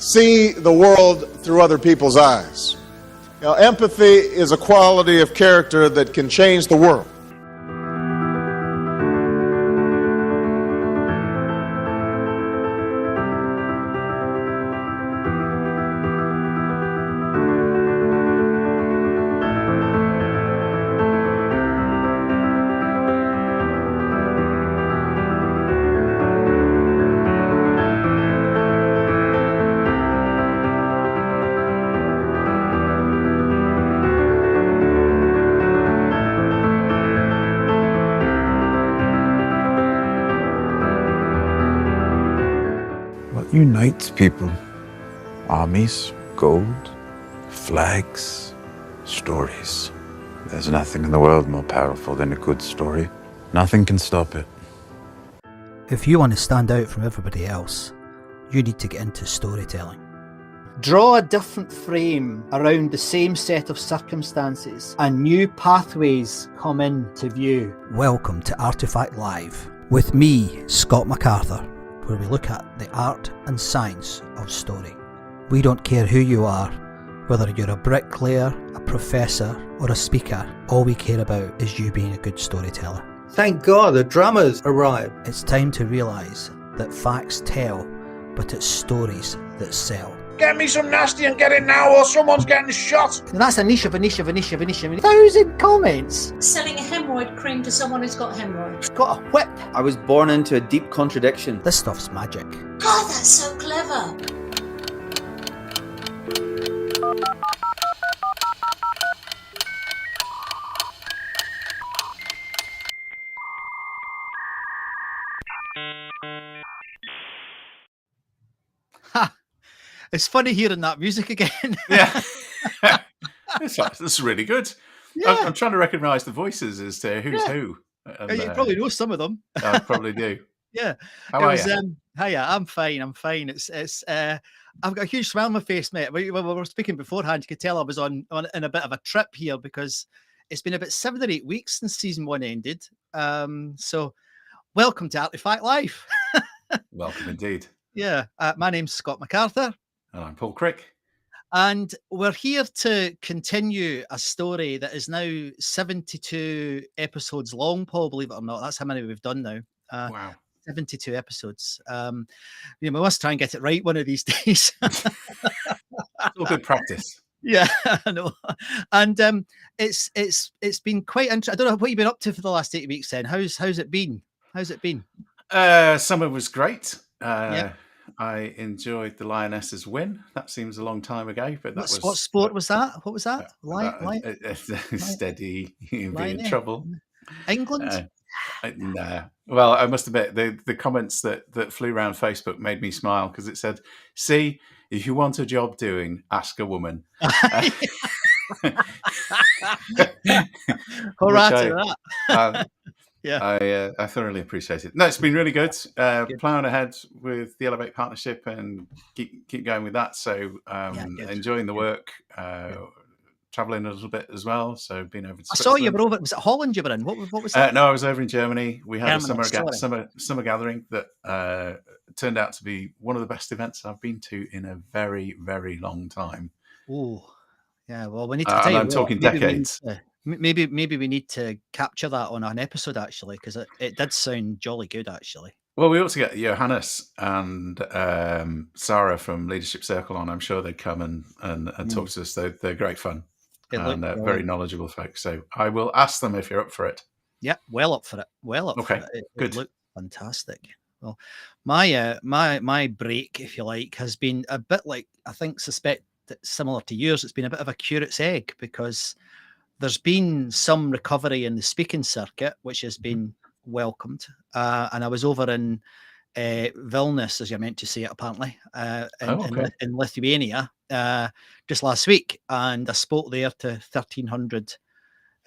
see the world through other people's eyes. Now, empathy is a quality of character that can change the world. What unites people? Armies, gold, flags, stories. There's nothing in the world more powerful than a good story. Nothing can stop it. If you want to stand out from everybody else, you need to get into storytelling. Draw a different frame around the same set of circumstances and new pathways come into view. Welcome to Artifact Live with me, Scott MacArthur, where we look at the art and science of story. We don't care who you are, whether you're a bricklayer, a professor or a speaker, all we care about is you being a good storyteller. Thank God the drummers arrived. It's time to realise that facts tell, but it's stories that sell. Get me some nasty and get it now or someone's getting shot. And that's a niche of a niche of a niche of a niche of a niche. 1,000 comments. Selling a hemorrhoid cream to someone who's got hemorrhoids. Got a whip. I was born into a deep contradiction. This stuff's magic. God, that's so clever. Ha! It's funny hearing that music again. Yeah. This is really good. Yeah. I'm trying to recognise the voices as to who's who. And, You probably know some of them. I probably do. Yeah. How are you? Hiya, I'm fine. I've got a huge smile on my face, mate. When we were speaking beforehand, you could tell I was on a bit of a trip here because it's been about 7 or 8 weeks since season 1 ended. So welcome to Artifact Life. Welcome indeed. Yeah. My name's Scott MacArthur. And I'm Paul Crick. And we're here to continue a story that is now 72 episodes long, Paul, believe it or not. That's how many we've done now. Wow. 72 episodes. We must try and get it right one of these days. It's all good practice. Yeah, I know. And it's been quite interesting. I don't know what you've been up to for the last 8 weeks then. How's it been? How's it been? Summer was great. Yeah. I enjoyed the Lionesses win. That seems a long time ago, but What sport was that? What was that? Steady, you'll be in Lioness. trouble. England? No. Well, I must admit, the comments that flew around Facebook made me smile because it said, "See, if you want a job doing, ask a woman." Hurrah to that. Yeah. I thoroughly appreciate it. No, it's been really good. Plowing ahead with the Elevate partnership and keep going with that. So enjoying the work, traveling a little bit as well. So being over to I saw you Switzerland. were over. Was it Holland you were in? What was that? No, I was over in Germany. We had Germany, a summer gathering that turned out to be one of the best events I've been to in a very, very long time. Oh, yeah. Well, we need to tell you. I'm talking decades. Maybe we need to capture that on an episode actually, because it did sound jolly good actually. Well, we ought to get Johannes and Sarah from Leadership Circle on. I'm sure they'd come and talk to us. They're great fun and very knowledgeable folks. So I will ask them if you're up for it. Yeah, well up for it. Okay, for it. good. It looked fantastic. Well, my break, if you like, has been a bit like suspect that similar to yours. It's been a bit of a curate's egg because there's been some recovery in the speaking circuit, which has been welcomed. And I was over in Vilnius, as you're meant to say it, apparently, in Lithuania just last week. And I spoke there to 1,300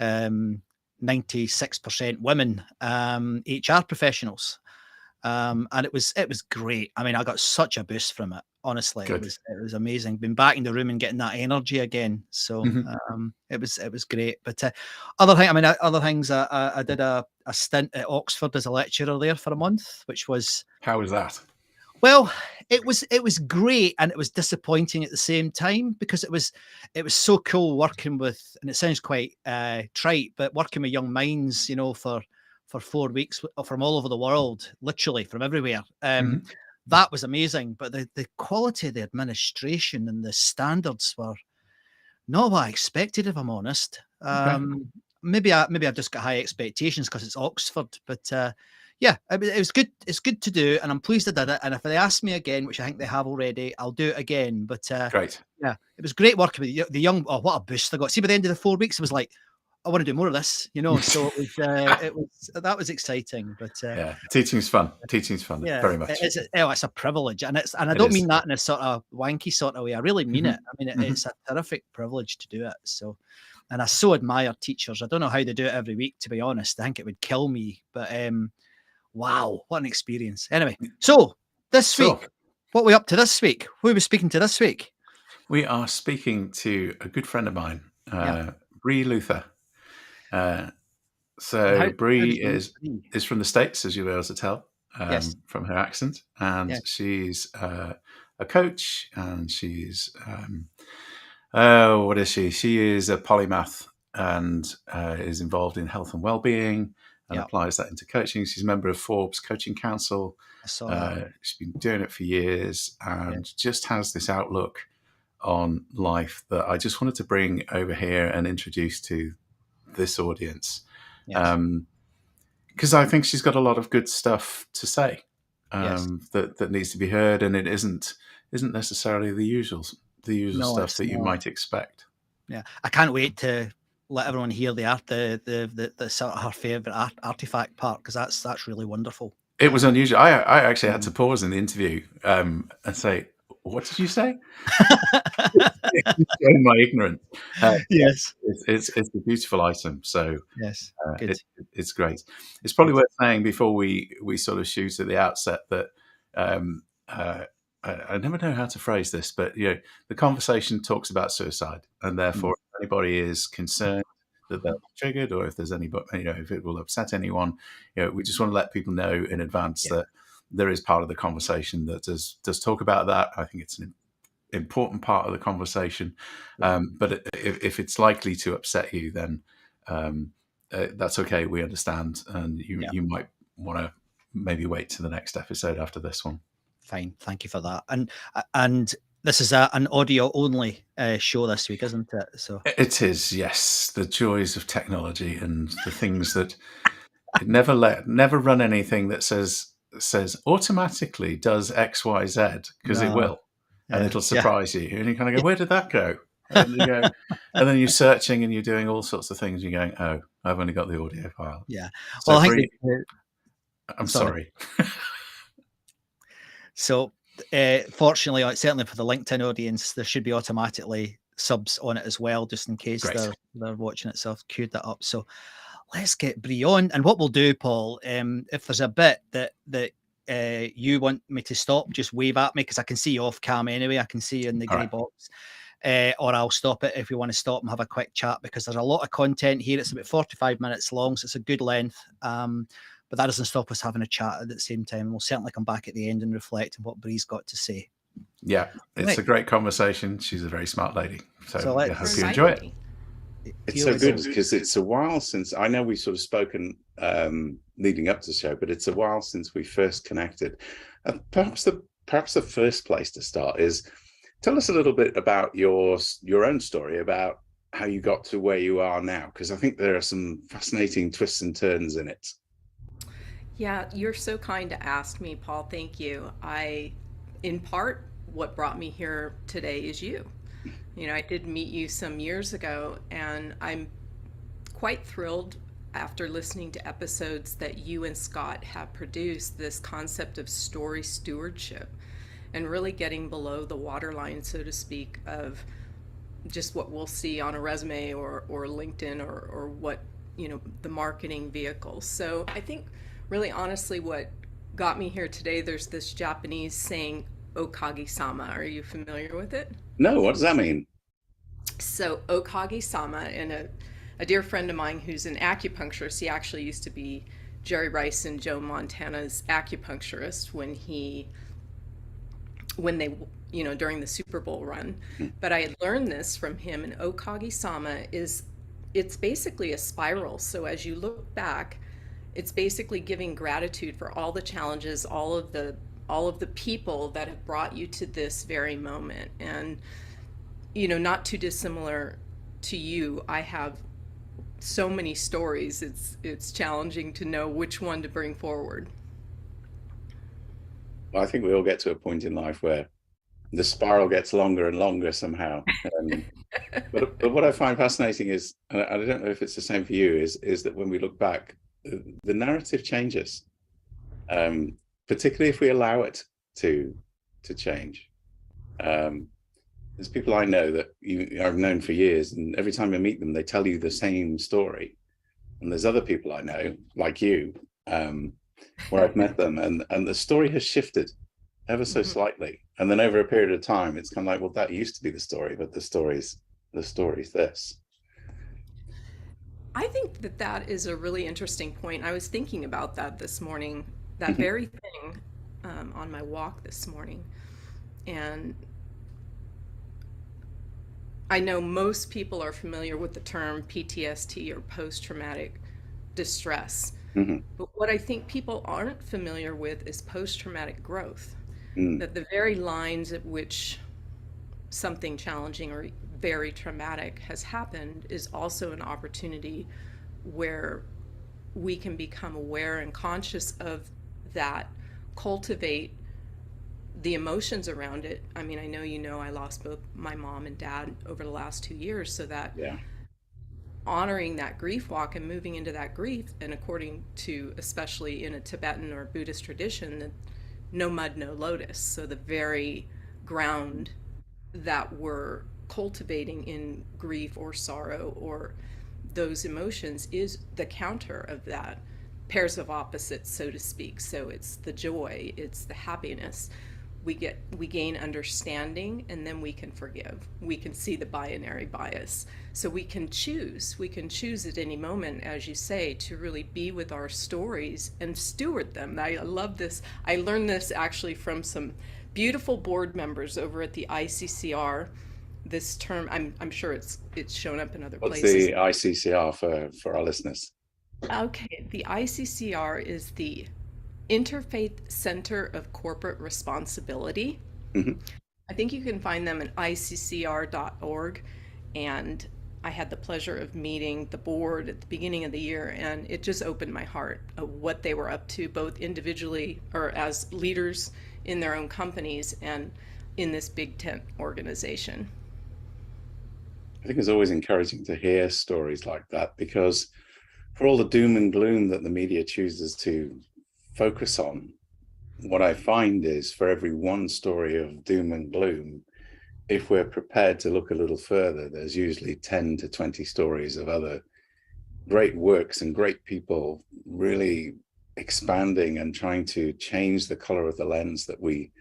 96% women HR professionals. And it was great. I mean, I got such a boost from it. Honestly, Good. It was amazing. Been back in the room and getting that energy again. So it was great. But other things. I did a stint at Oxford as a lecturer there for a month, which was How was that? well. it was great, and it was disappointing at the same time, because it was so cool working with, and it sounds quite trite, but working with young minds, for 4 weeks from all over the world, literally from everywhere. That was amazing, but the quality of the administration and the standards were not what I expected, if I'm honest. Maybe I've just got high expectations because it's Oxford, but yeah, it was good. It's good to do, and I'm pleased I did it. And if they ask me again, which I think they have already, I'll do it again. But Great. Yeah, it was great working with the young. Oh, what a boost I got! See, by the end of the 4 weeks, it was like, I want to do more of this, So that was exciting. But yeah, teaching's fun. Teaching's fun, yeah, very much. It's a privilege, and I don't mean that in a sort of wanky sort of way. I really mean it. I mean, it's a terrific privilege to do it. So, and I so admire teachers. I don't know how they do it every week, to be honest. I think it would kill me. But wow, what an experience! Anyway, so this week, what are we up to this week? Who are we speaking to this week? We are speaking to a good friend of mine, Bree Luther. So Bree is from the States, as you'll be able to tell from her accent, and she's a coach, and she's what is she? She is a polymath and is involved in health and well-being and applies that into coaching. She's a member of Forbes Coaching Council. She's been doing it for years and just has this outlook on life that I just wanted to bring over here and introduce to this audience. Because I think she's got a lot of good stuff to say that needs to be heard, and it isn't necessarily the usual stuff that you might expect. Yeah, I can't wait to let everyone hear the sort of her favorite artifact part, because that's really wonderful. It was unusual. I actually had to pause in the interview and say, "What did you say?" Showing my ignorance. Yes, it's a beautiful item. So yes, it's great. It's probably worth saying before we sort of shoot at the outset that I never know how to phrase this, but the conversation talks about suicide, and therefore, if anybody is concerned that they'll be triggered, or if there's anybody, if it will upset anyone, we just want to let people know in advance that there is part of the conversation that does talk about that. I think it's an important part of the conversation, but if it's likely to upset you, then that's okay. We understand, and you might want to maybe wait to the next episode after this one. Fine, thank you for that. And this is an audio only show this week, isn't it? So it is, yes. The joys of technology and the things that never run anything that says automatically does X, Y, Z, because it will. And it'll surprise you, and you kind of go, "Where did that go?" And you go, and then you're searching and you're doing all sorts of things. You're going, "Oh, I've only got the audio file." Yeah. So well, I think I'm sorry. So, fortunately, certainly for the LinkedIn audience, there should be automatically subs on it as well, just in case they're watching it. So I've queued that up. So let's get Bree on. And what we'll do, Paul, if there's a bit that you want me to stop, just wave at me, because I can see you off cam anyway. I can see you in the grey box. Or I'll stop it if you want to stop and have a quick chat, because there's a lot of content here. It's about 45 minutes long, so it's a good length. But that doesn't stop us having a chat at the same time. And we'll certainly come back at the end and reflect on what Bree's got to say. Yeah, it's a great conversation. She's a very smart lady. So I hope you enjoy it. It's so good because it's a while since, I know we've sort of spoken leading up to the show, but it's a while since we first connected. Perhaps the first place to start is, tell us a little bit about your own story, about how you got to where you are now, because I think there are some fascinating twists and turns in it. Yeah, you're so kind to ask me, Paul. Thank you. In part, what brought me here today is you. I did meet you some years ago, and I'm quite thrilled after listening to episodes that you and Scott have produced, this concept of story stewardship and really getting below the waterline, so to speak, of just what we'll see on a resume or LinkedIn or what, the marketing vehicles. So I think really honestly what got me here today, there's this Japanese saying, Okage-sama. Are you familiar with it? No, what does that mean? So Okage-sama, and a dear friend of mine who's an acupuncturist, he actually used to be Jerry Rice and Joe Montana's acupuncturist when he when they, during the Super Bowl run. But I had learned this from him, and Okage-sama it's basically a spiral. So as you look back, it's basically giving gratitude for all the challenges, all of the people that have brought you to this very moment. And, not too dissimilar to you, I have so many stories. It's challenging to know which one to bring forward. Well, I think we all get to a point in life where the spiral gets longer and longer somehow. But what I find fascinating is, and I don't know if it's the same for you, is that when we look back, the narrative changes, particularly if we allow it to change. There's people I know that I've known for years, and every time I meet them, they tell you the same story. And there's other people I know, like you, where I've met them, and the story has shifted ever so slightly. And then over a period of time, it's kind of like, well, that used to be the story, but the story's this. I think that is a really interesting point. I was thinking about that this morning, that very thing, on my walk this morning. And I know most people are familiar with the term PTSD, or post-traumatic distress. But what I think people aren't familiar with is post-traumatic growth. That the very lines at which something challenging or very traumatic has happened is also an opportunity where we can become aware and conscious of that, cultivate the emotions around it. I mean, I know I lost both my mom and dad over the last 2 years, so that honoring that grief walk and moving into that grief, and according to, especially in a Tibetan or Buddhist tradition, no mud, no lotus. So the very ground that we're cultivating in grief or sorrow or those emotions is the counter of that, pairs of opposites, so to speak. So it's the joy, it's the happiness. We gain understanding, and then we can forgive. We can see the binary bias. So we can choose at any moment, as you say, to really be with our stories and steward them. I love this. I learned this actually from some beautiful board members over at the ICCR. This term, I'm sure it's shown up in other places. What's the ICCR for our listeners? Okay, the ICCR is the Interfaith Center of Corporate Responsibility. I think you can find them at iccr.org. And I had the pleasure of meeting the board at the beginning of the year, and it just opened my heart of what they were up to, both individually or as leaders in their own companies and in this big tent organization. I think it's always encouraging to hear stories like that, because for all the doom and gloom that the media chooses to focus on, what I find is for every one story of doom and gloom, if we're prepared to look a little further, there's usually 10 to 20 stories of other great works and great people really expanding and trying to change the color of the lens that we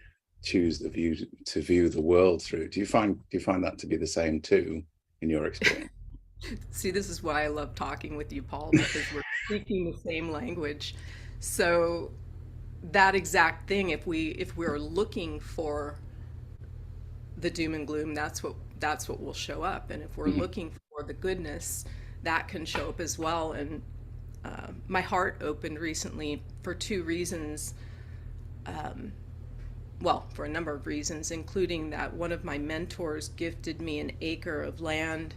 choose to view the world through. Do you find that to be the same too in your experience? See, this is why I love talking with you, Paul, because we're speaking the same language. So that exact thing, if we're looking for the doom and gloom, that's what will show up. And if we're looking for the goodness, that can show up as well. And my heart opened recently for two reasons. Well, for a number of reasons, including that one of my mentors gifted me an acre of land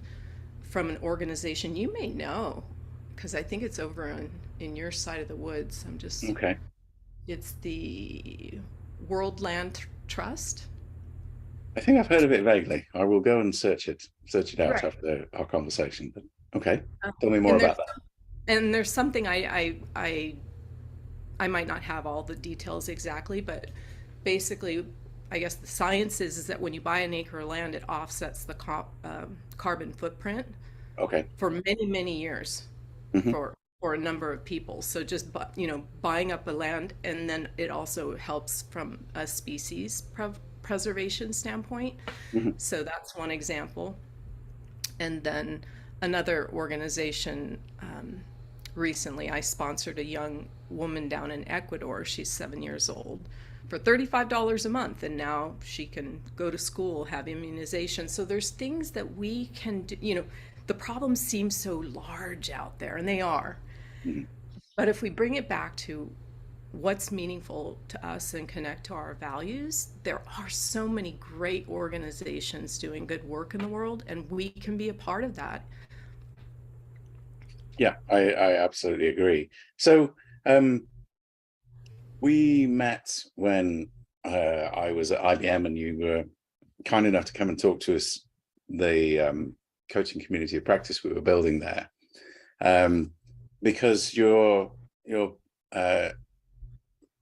from an organization you may know, because I think it's over in your side of the woods. Okay. It's the World Land Trust. I think I've heard of it vaguely. I will go and search it out Right. after our conversation. But okay, tell me more about that. And there's something I might not have all the details exactly, but basically, I guess the science is that when you buy an acre of land, it offsets the carbon footprint. Okay. For many, many years, for a number of people. So just buying up a land, and then it also helps from a species preservation standpoint. So that's one example. And then another organization, recently I sponsored a young woman down in Ecuador. She's 7 years old. for $35 a month, and now she can go to school, have immunization. So there's things that we can do. You know, the problems seem so large out there, and they are. But if we bring it back to what's meaningful to us and connect to our values, there are so many great organizations doing good work in the world, and we can be a part of that. Yeah, I absolutely agree. So we met when I was at IBM, and you were kind enough to come and talk to us, the coaching community of practice we were building there, because you're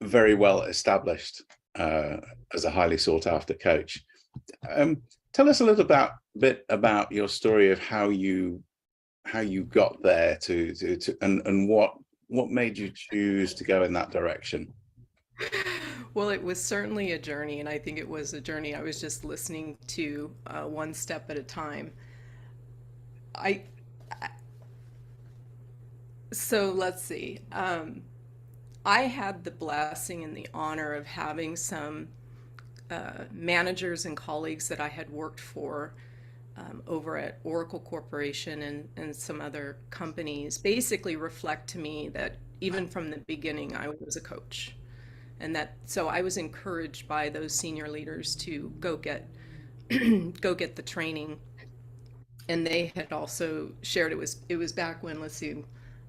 very well established as a highly sought after coach. Tell us a little bit about your story of how you got there and what made you choose to go in that direction. Well, it was certainly a journey, and I think it was a journey I was just listening to one step at a time. So let's see. I had the blessing and the honor of having some managers and colleagues that I had worked for over at Oracle Corporation and some other companies basically reflect to me that even from the beginning I was a coach. And so I was encouraged by those senior leaders to go get the training. And they had also shared, it was back when, let's see,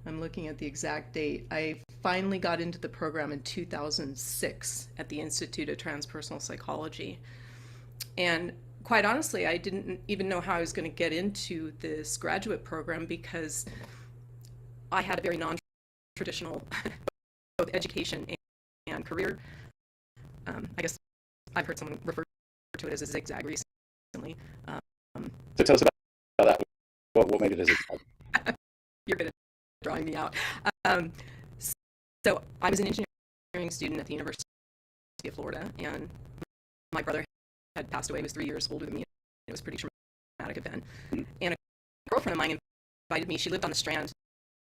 I'm looking at the exact date. I finally got into the program in 2006 at the Institute of Transpersonal Psychology. And quite honestly, I didn't even know how I was going to get into this graduate program, because I had a very non-traditional both education and career. I guess I've heard someone refer to it as a zigzag recently. So tell us about that. What made it a zigzag? You're good at drawing me out. So I was an engineering student at the University of Florida, and my brother had passed away. He was 3 years older than me. It was a pretty traumatic event. And a girlfriend of mine invited me. She lived on the Strand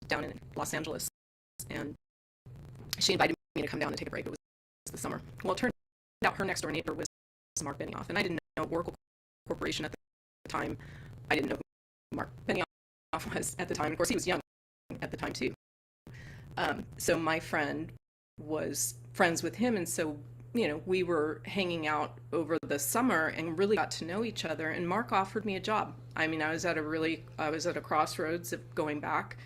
down in Los Angeles, and she invited me to come down and take a break. It was the summer. Well, it turned out her next door neighbor was Mark Benioff, and I didn't know Oracle Corporation at the time. I didn't know who Mark Benioff was at the time. Of course, he was young at the time too. So my friend was friends with him, and so we were hanging out over the summer and really got to know each other. And Mark offered me a job. I mean, I was at a crossroads of going back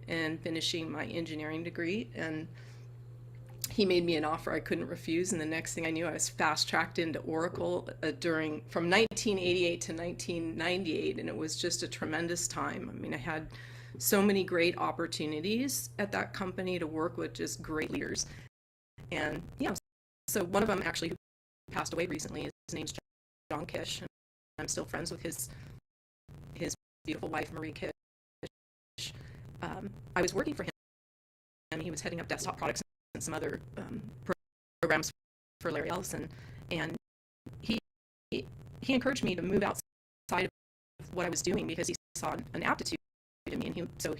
and finishing my engineering degree, and he made me an offer I couldn't refuse. And the next thing I knew, I was fast-tracked into Oracle from 1988 to 1998, and it was just a tremendous time. I mean, I had so many great opportunities at that company to work with just great leaders. And so one of them actually who passed away recently, his name's John Kish, and I'm still friends with his beautiful wife, Marie Kish. I was working for him, and he was heading up desktop products and some other programs for Larry Ellison, and he encouraged me to move outside of what I was doing because he saw an aptitude in me, and so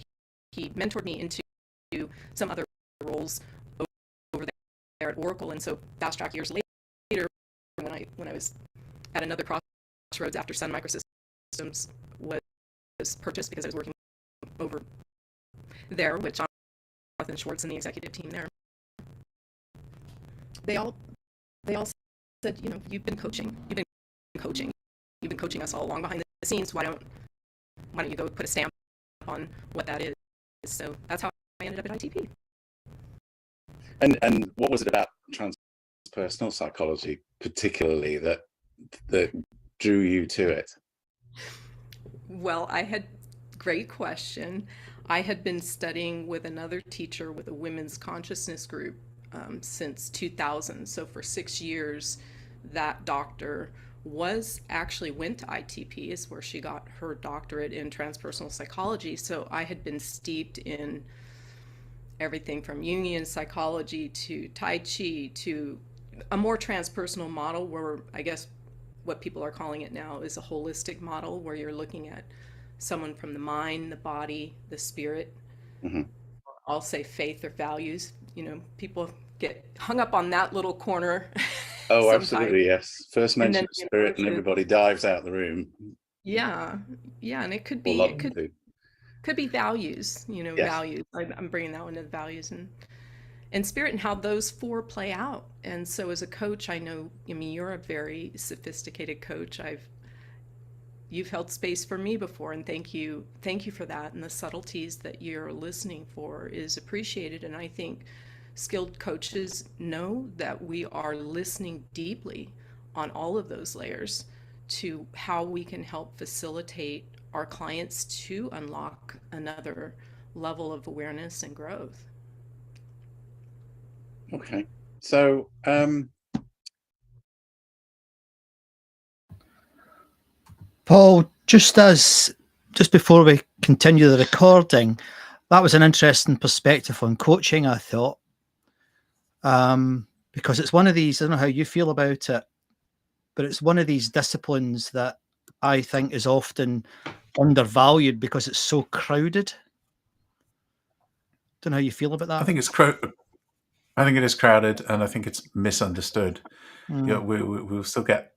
he mentored me into some other roles over there at Oracle. And so fast track years later, when I was at another crossroads after Sun Microsystems was purchased, because I was working over there with Jonathan Schwartz and the executive team there, they all said, you've been coaching us all along behind the scenes. Why don't you go put a stamp on what that is? So that's how I ended up at ITP. And what was it about transpersonal psychology particularly that drew you to it? Well, great question. I had been studying with another teacher with a women's consciousness group since 2000. So for 6 years, that doctor went to ITP, is where she got her doctorate in transpersonal psychology. So I had been steeped in everything from Jungian psychology to Tai Chi to a more transpersonal model, where I guess what people are calling it now is a holistic model, where you're looking at someone from the mind, the body, the spirit. Mm-hmm. I'll say faith or values. People get hung up on that little corner. Oh, sometimes. absolutely, yes. First And mention then of the spirit, and emotion. everybody dives out the room. Yeah, yeah, and it could Or a be lot of them do. could be values. Yes. Values. I'm bringing that one to values and spirit and how those four play out. And so as a coach, I mean, you're a very sophisticated coach. You've held space for me before, and thank you for that. And the subtleties that you're listening for is appreciated. And I think skilled coaches know that we are listening deeply on all of those layers to how we can help facilitate our clients to unlock another level of awareness and growth. Okay. So, Paul, just before we continue the recording, that was an interesting perspective on coaching, I thought, because it's one of these, I don't know how you feel about it, but it's one of these disciplines that I think is often undervalued because it's so crowded. Don't know how you feel about that. I think it is crowded, and I think it's misunderstood. We'll still get,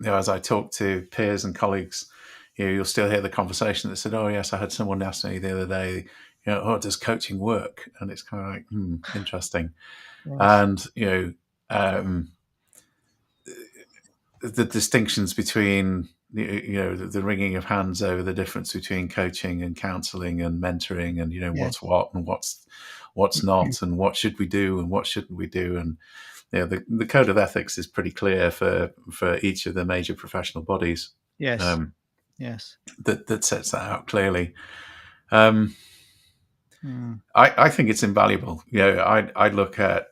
as I talk to peers and colleagues, you'll still hear the conversation that said, "Oh yes, I had someone ask me the other day, oh, does coaching work?" And it's kind of like, interesting. Yes. And the distinctions between the wringing of hands over the difference between coaching and counseling and mentoring, and what's what and what's not, and what should we do and what shouldn't we do, and the code of ethics is pretty clear for each of the major professional bodies. Yes. Yes. That sets that out clearly. I think it's invaluable. I look at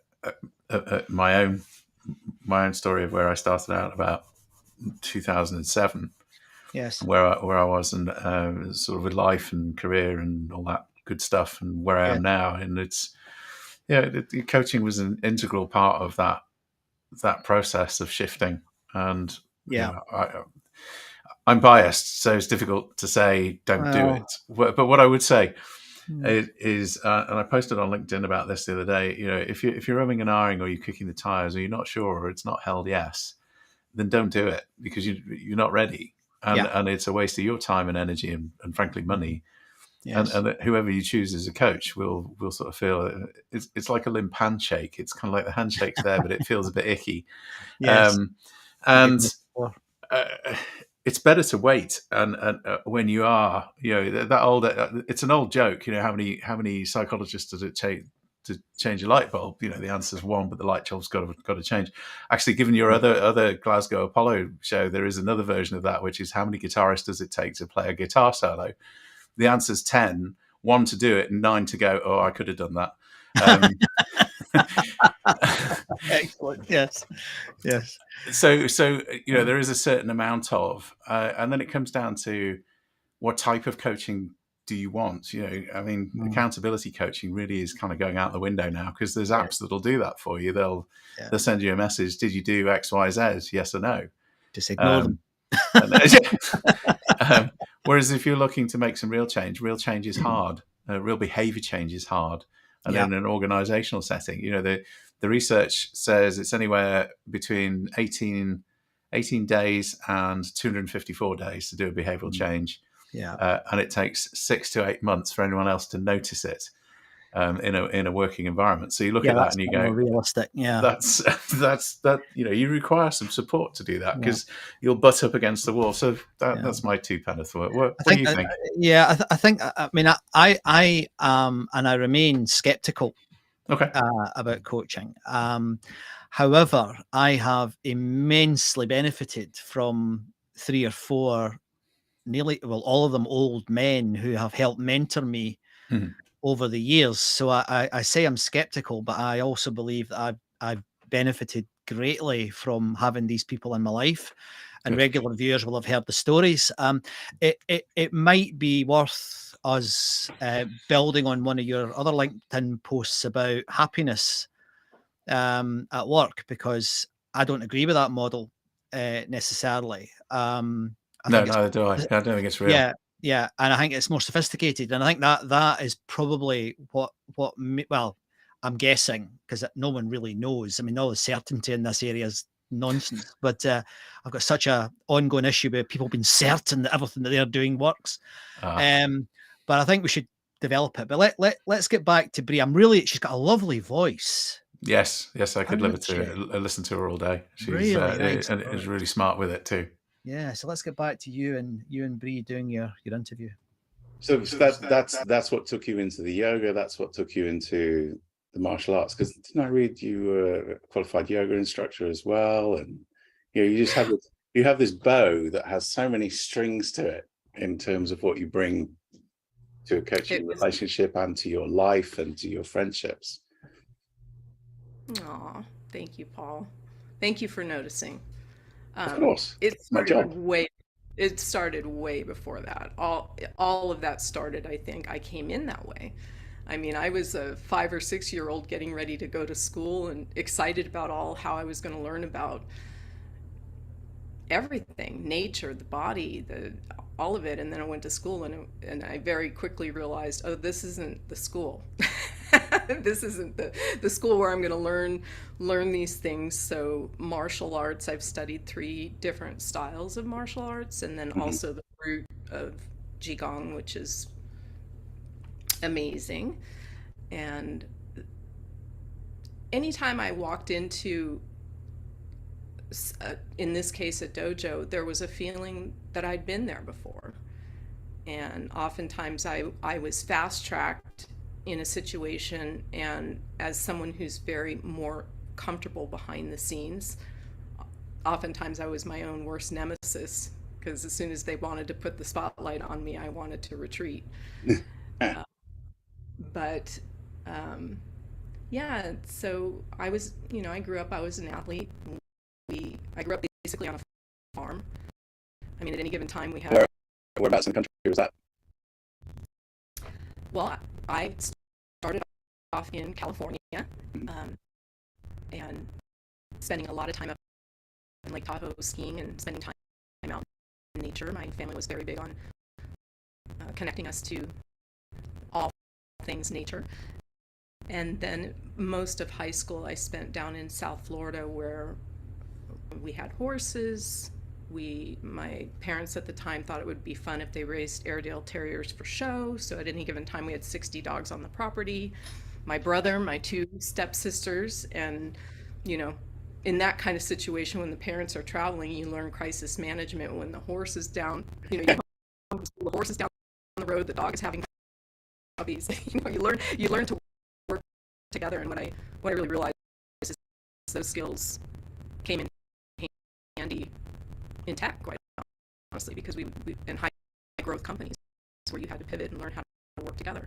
my own story of where I started out about 2007. Yes. Where I was, and sort of with life and career and all that good stuff, and where I am now. And it's the coaching was an integral part of that process of shifting. And I'm biased, so it's difficult to say don't do it. But what I would say is, and I posted on LinkedIn about this the other day. If you're umming and ahhing, or you're kicking the tires, or you're not sure, or it's not held yes, then don't do it, because you're not ready, and it's a waste of your time and energy and frankly money. Yes. And that whoever you choose as a coach will sort of feel it's like a limp handshake. It's kind of like the handshake's there, but it feels a bit icky. Yes. It's better to wait, and when you are, that old, it's an old joke. How many psychologists does it take to change a light bulb? The answer is one, but the light bulb's got to change. Actually, given your other Glasgow Apollo show, there is another version of that, which is how many guitarists does it take to play a guitar solo? The answer is 10, 1 to do it, and 9 to go, oh, I could have done that. Excellent. Yes. So there is a certain amount of, and then it comes down to what type of coaching do you want? Accountability coaching really is kind of going out the window now, because there's apps that'll do that for you. They'll send you a message. Did you do X, Y, Z? Yes or no? Just ignore them. Whereas if you're looking to make some real change is hard. Real behavior change is hard. And in an organizational setting, the research says it's anywhere between 18 days and 254 days to do a behavioral change. And it takes 6 to 8 months for anyone else to notice it in a working environment. So you look at that and you go, realistic. That's you require some support to do that, because you'll butt up against the wall. So that's my 2 pence worth. What do you think? I think. I am, and I remain skeptical. About coaching. However, I have immensely benefited from 3 or 4, all of them old men who have helped mentor me over the years. So I say I'm skeptical, but I also believe that I've benefited greatly from having these people in my life. And regular viewers will have heard the stories. It might be worth us building on one of your other LinkedIn posts about happiness at work, because I don't agree with that model necessarily. Neither do I. I don't think it's real. Yeah, and I think it's more sophisticated, and I think that is probably what I'm guessing, because no one really knows. I mean, all the certainty in this area is nonsense. But I've got such a ongoing issue with people being certain that everything that they're doing works. But I think we should develop it. But let's get back to Brie. She's got a lovely voice. Yes, I could listen to her all day. She's really nice, and is really smart with it too. Yeah, so let's get back to you and Brie doing your interview. So that's what took you into the yoga. That's what took you into the martial arts. Because didn't I read you were a qualified yoga instructor as well? And you just have this bow that has so many strings to it in terms of what you bring to a coaching relationship and to your life and to your friendships. Aw, thank you, Paul. Thank you for noticing. Of course, it's my job. It started way before that. All of that started, I think, I came in that way. I mean, I was a 5 or 6 year old getting ready to go to school and excited about how I was going to learn about everything, nature, the body, all of it. And then I went to school and I very quickly realized, oh, this isn't the school. This isn't the school where I'm going to learn these things. So martial arts, I've studied 3 different styles of martial arts, and then also the root of Qigong, which is amazing. And anytime I walked into, in this case, a dojo, there was a feeling that I'd been there before. And oftentimes I was fast-tracked in a situation, and as someone who's very more comfortable behind the scenes, oftentimes I was my own worst nemesis, because as soon as they wanted to put the spotlight on me, I wanted to retreat. Yeah, so I was, I grew up, I was an athlete. I grew up basically on a farm. I mean, at any given time we had... Whereabouts in the country was that? Well, I started off in California, and spending a lot of time up in Lake Tahoe skiing and spending time out in nature. My family was very big on connecting us to all things nature. And then most of high school I spent down in South Florida, where we had horses. My parents at the time thought it would be fun if they raised Airedale Terriers for show. So at any given time, we had 60 dogs on the property. My brother, my 2 stepsisters, and, in that kind of situation, when the parents are traveling, you learn crisis management. When the horse is down, the horse is down the road, the dog is having puppies. You learn to work together. And what I really realized is those skills came in handy in tech, quite honestly, because we in high growth companies where you had to pivot and learn how to work together.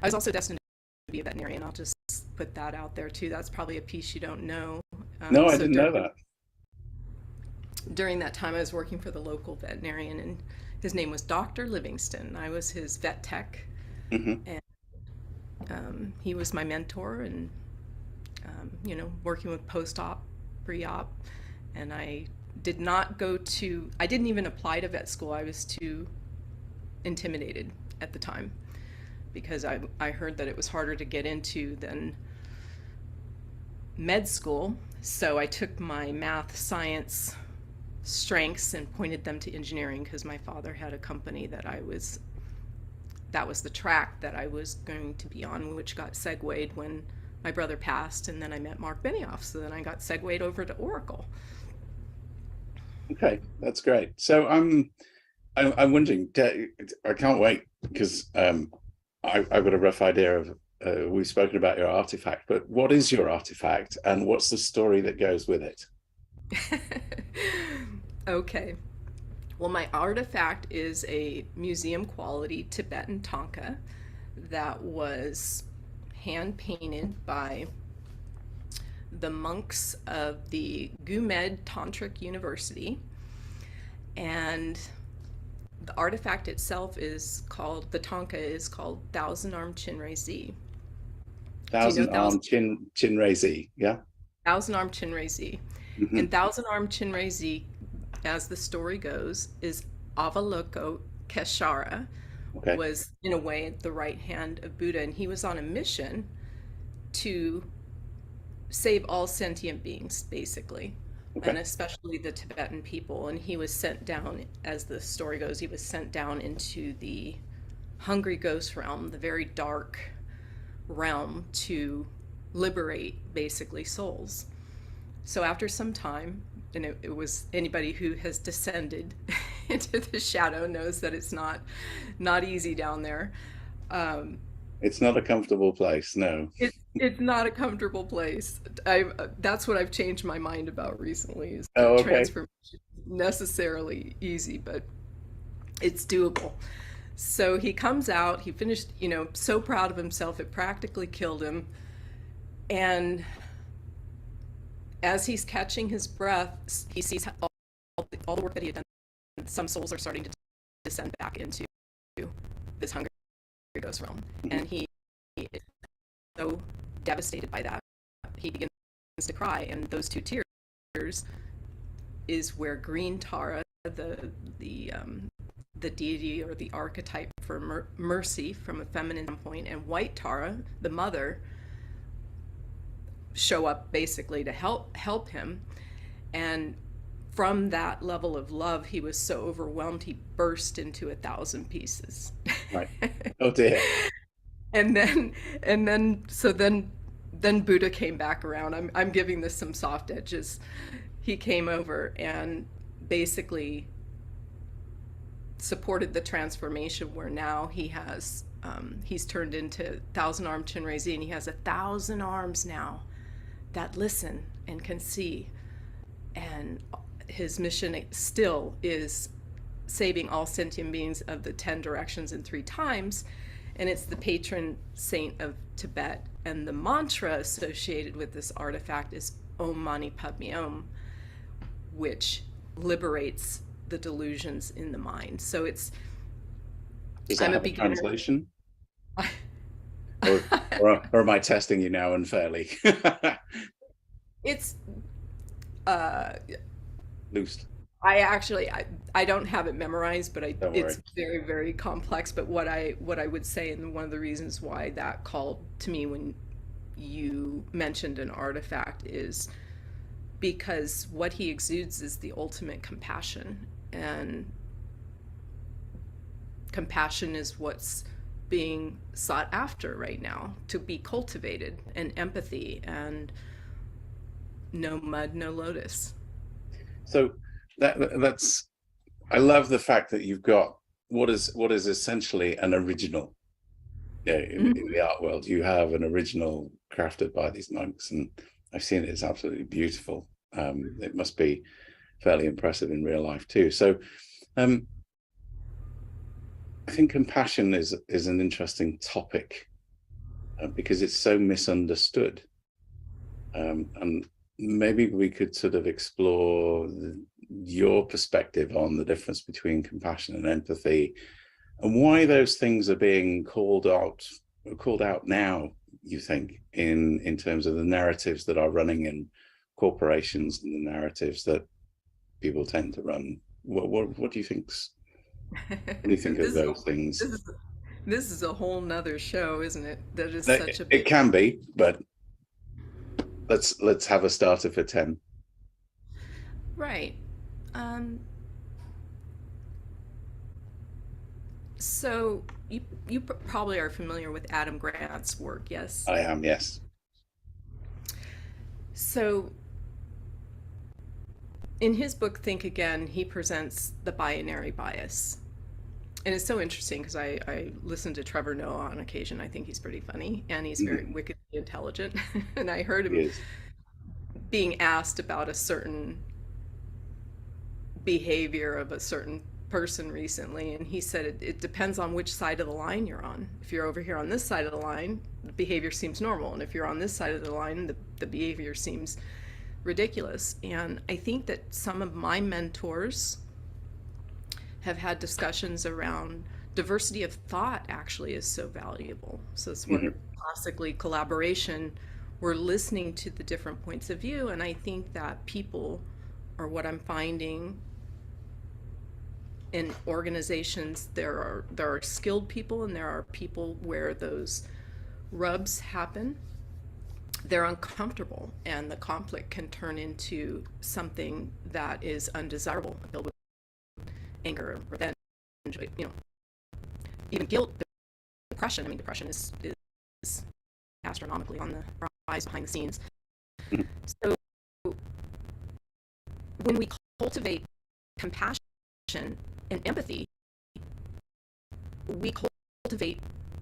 I was also destined to be a veterinarian. I'll just put that out there too. That's probably a piece you don't know. No, I didn't know that. During that time, I was working for the local veterinarian, and his name was Dr. Livingston. I was his vet tech, and he was my mentor, and working with post-op, pre-op. And I didn't even apply to vet school. I was too intimidated at the time, because I heard that it was harder to get into than med school. So I took my math, science strengths and pointed them to engineering, because my father had a company that was the track that I was going to be on, which got segued when my brother passed, and then I met Mark Benioff. So then I got segued over to Oracle. Okay, that's great. So I'm wondering, I can't wait, because I've got a rough idea of, we've spoken about your artifact, but what is your artifact and what's the story that goes with it? Okay. Well, my artifact is a museum quality Tibetan tanka that was hand painted by the monks of the Gumed Tantric University. And the artifact itself the tanka is called Thousand Arm Chinray Z. Thousand Arm Chinray Z, yeah? Thousand Arm Chinray Z. And Thousand Arm Chinray Z, as the story goes, is Avalokot Keshara, Okay. was in a way the right hand of Buddha, and he was on a mission to save all sentient beings, basically, and especially the Tibetan people. And he was sent down, as the story goes, he was sent down into the hungry ghost realm, the very dark realm, to liberate basically souls. So after some time, and it was, anybody who has descended into the shadow knows that it's not easy down there. It's not a comfortable place, no. It's not a comfortable place. That's what I've changed my mind about recently, is Oh, that okay. transformation isn't necessarily easy, but it's doable. So he comes out, he finished, so proud of himself, it practically killed him. And as he's catching his breath, he sees all the work that he had done. Some souls are starting to descend back into this hungry ghost realm. And he is so devastated by that, he begins to cry. And those two tears is where green Tara, the deity or the archetype for mercy from a feminine point, and white Tara, the mother, show up basically to help him. And from that level of love, he was so overwhelmed he burst into 1,000 pieces. Right. Oh dear. and then Buddha came back around. I'm giving this some soft edges. He came over and basically supported the transformation, where now he has he's turned into 1,000-armed Chinrezi, and he has 1,000 arms now that listen and can see. And his mission still is saving all sentient beings of the 10 directions in 3 times, and it's the patron saint of Tibet. And the mantra associated with this artifact is Om Mani Padme Om, which liberates the delusions in the mind. So it's, does that I'm have a beginner. Translation? or am I testing you now unfairly? It's loose. I don't have it memorized, but it's very, very complex. But what I would say, and one of the reasons why that called to me when you mentioned an artifact, is because what he exudes is the ultimate compassion, and compassion is what's being sought after right now, to be cultivated, and empathy, and no mud, no lotus. So that's, I love the fact that you've got what is essentially an original. In the art world, you have an original crafted by these monks, and I've seen it. It's absolutely beautiful. It must be fairly impressive in real life too. So I think compassion is an interesting topic because it's so misunderstood, and maybe we could sort of explore your perspective on the difference between compassion and empathy, and why those things are being called out now, you think, in terms of the narratives that are running in corporations and the narratives that people tend to run. What do you think? What do you think of those things? This is a whole nother show, isn't it? That is such a big... It can be, but let's have a starter for 10. Right. So you probably are familiar with Adam Grant's work, yes? I am, yes. So in his book, Think Again, he presents the binary bias. And it's so interesting because I listen to Trevor Noah on occasion. I think he's pretty funny, and he's very wickedly intelligent. And I heard him being asked about a certain behavior of a certain person recently, and he said it depends on which side of the line you're on. If you're over here on this side of the line, the behavior seems normal, and if you're on this side of the line, the behavior seems ridiculous. And I think that some of my mentors have had discussions around diversity of thought actually is so valuable. So it's where classically collaboration, we're listening to the different points of view, and I think that people, or what I'm finding in organizations, there are skilled people and there are people where those rubs happen. They're uncomfortable, and the conflict can turn into something that is undesirable, filled with anger, revenge, even guilt, depression. I mean, depression is astronomically on the rise behind the scenes. So when we cultivate compassion and empathy, we cultivate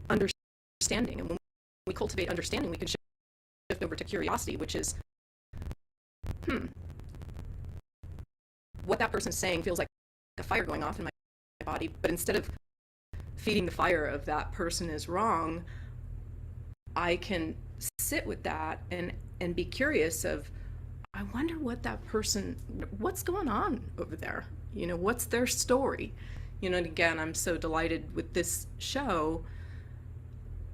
understanding. And when we cultivate understanding, we can shift over to curiosity, which is, what that person's saying feels like a fire going off in my body, but instead of feeding the fire of that person is wrong, I can sit with that and be curious of, I wonder what that person, what's going on over there? What's their story? And again, I'm so delighted with this show.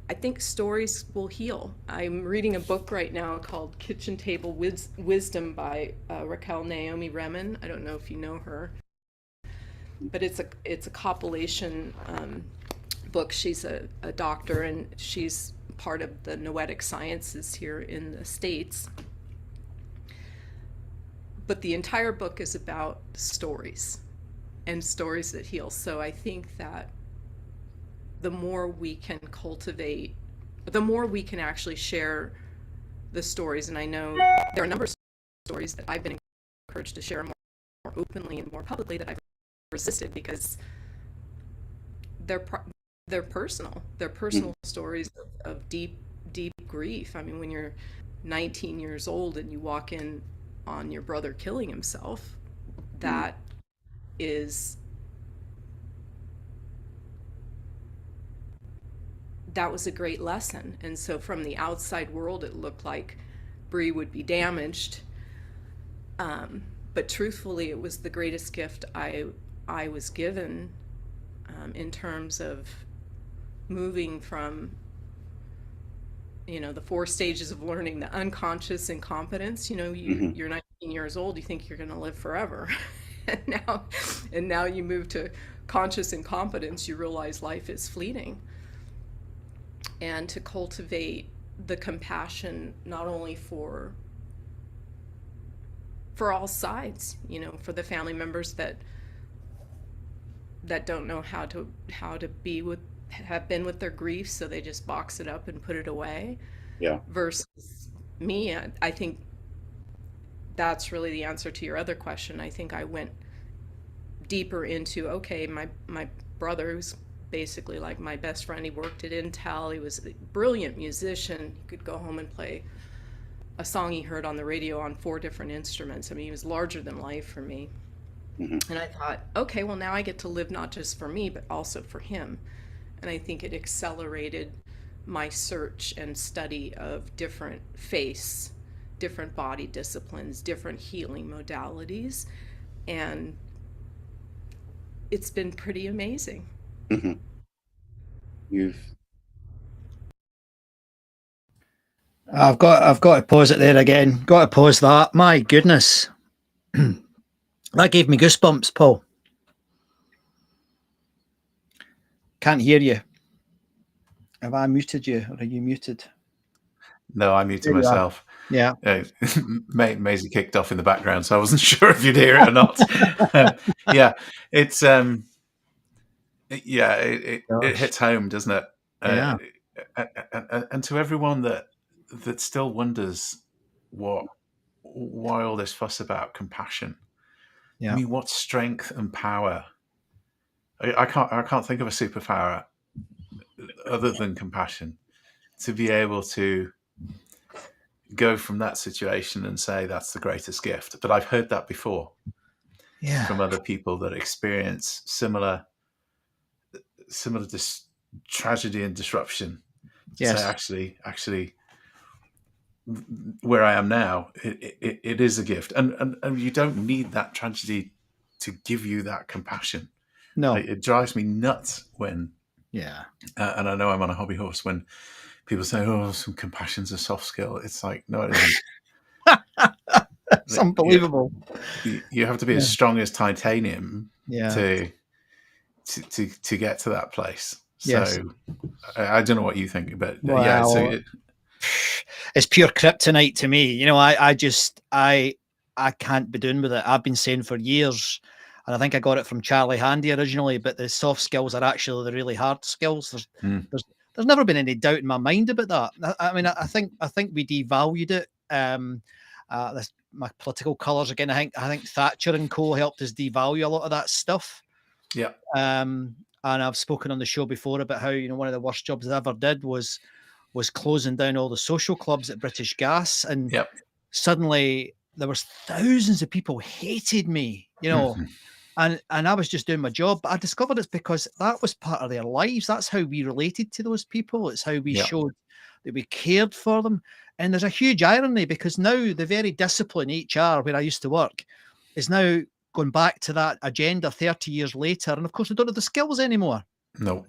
I think stories will heal. I'm reading a book right now called Kitchen Table Wisdom by Raquel Naomi Remen. I don't know if you know her, but it's a compilation book. She's a doctor, and she's part of the noetic sciences here in the States. But the entire book is about stories and stories that heal. So I think that the more we can cultivate, the more we can actually share the stories. And I know there are a number of stories that I've been encouraged to share more openly and more publicly that I've resisted, because they're personal. They're personal stories of deep grief. I mean, when you're 19 years old and you walk in on your brother killing himself, that was a great lesson. And so from the outside world, it looked like Bree would be damaged. But truthfully, it was the greatest gift I was given in terms of moving from, the 4 stages of learning, the unconscious incompetence. You're 19 years old, you think you're going to live forever. and now you move to conscious incompetence, you realize life is fleeting. And to cultivate the compassion, not only for all sides, for the family members that don't know how to have been with their grief, so they just box it up and put it away. Yeah. Versus me, I think that's really the answer to your other question. I think I went deeper into, okay, my brother, who's basically like my best friend, he worked at Intel, he was a brilliant musician, he could go home and play a song he heard on the radio on 4 different instruments. I mean, he was larger than life for me. And I thought, okay, well, now I get to live not just for me, but also for him. And I think it accelerated my search and study of different faiths, different body disciplines, different healing modalities. And it's been pretty amazing. I've got to pause it there again. Got to pause that. My goodness. That gave me goosebumps, Paul. Can't hear you. Have I muted you, or are you muted? No, I muted myself. Yeah. Maisie kicked off in the background, so I wasn't sure if you'd hear it or not. Yeah, it's it hits home, doesn't it? Yeah. And to everyone that still wonders why all this fuss about compassion. Yeah. I mean, what strength and power? I can't think of a superpower other than compassion to be able to go from that situation and say that's the greatest gift. But I've heard that before from other people that experience similar tragedy and disruption. To say actually, where I am now, it is a gift, and you don't need that tragedy to give you that compassion. No, it drives me nuts when and I know I'm on a hobby horse when people say, "Oh, some compassion's a soft skill." It's like, no, it isn't. It's unbelievable. You have to be as strong as titanium to to get to that place. Yes. So I don't know what you think, but Well, yeah, so it's pure kryptonite to me. You know, I can't be doing with it. I've been saying for years, and I think I got it from Charlie Handy originally, but the soft skills are actually the really hard skills. There's never been any doubt in my mind about that. I mean, I think we devalued it. My political colours again. I think Thatcher and co helped us devalue a lot of that stuff. Yeah. And I've spoken on the show before about how, you know, one of the worst jobs I ever did was closing down all the social clubs at British Gas, and suddenly there was thousands of people hated me, you know, and I was just doing my job. But I discovered it's because that was part of their lives. That's how we related to those people. It's how we showed that we cared for them. And there's a huge irony, because now the very discipline HR where I used to work is now going back to that agenda 30 years later. And of course, we don't have the skills anymore. No.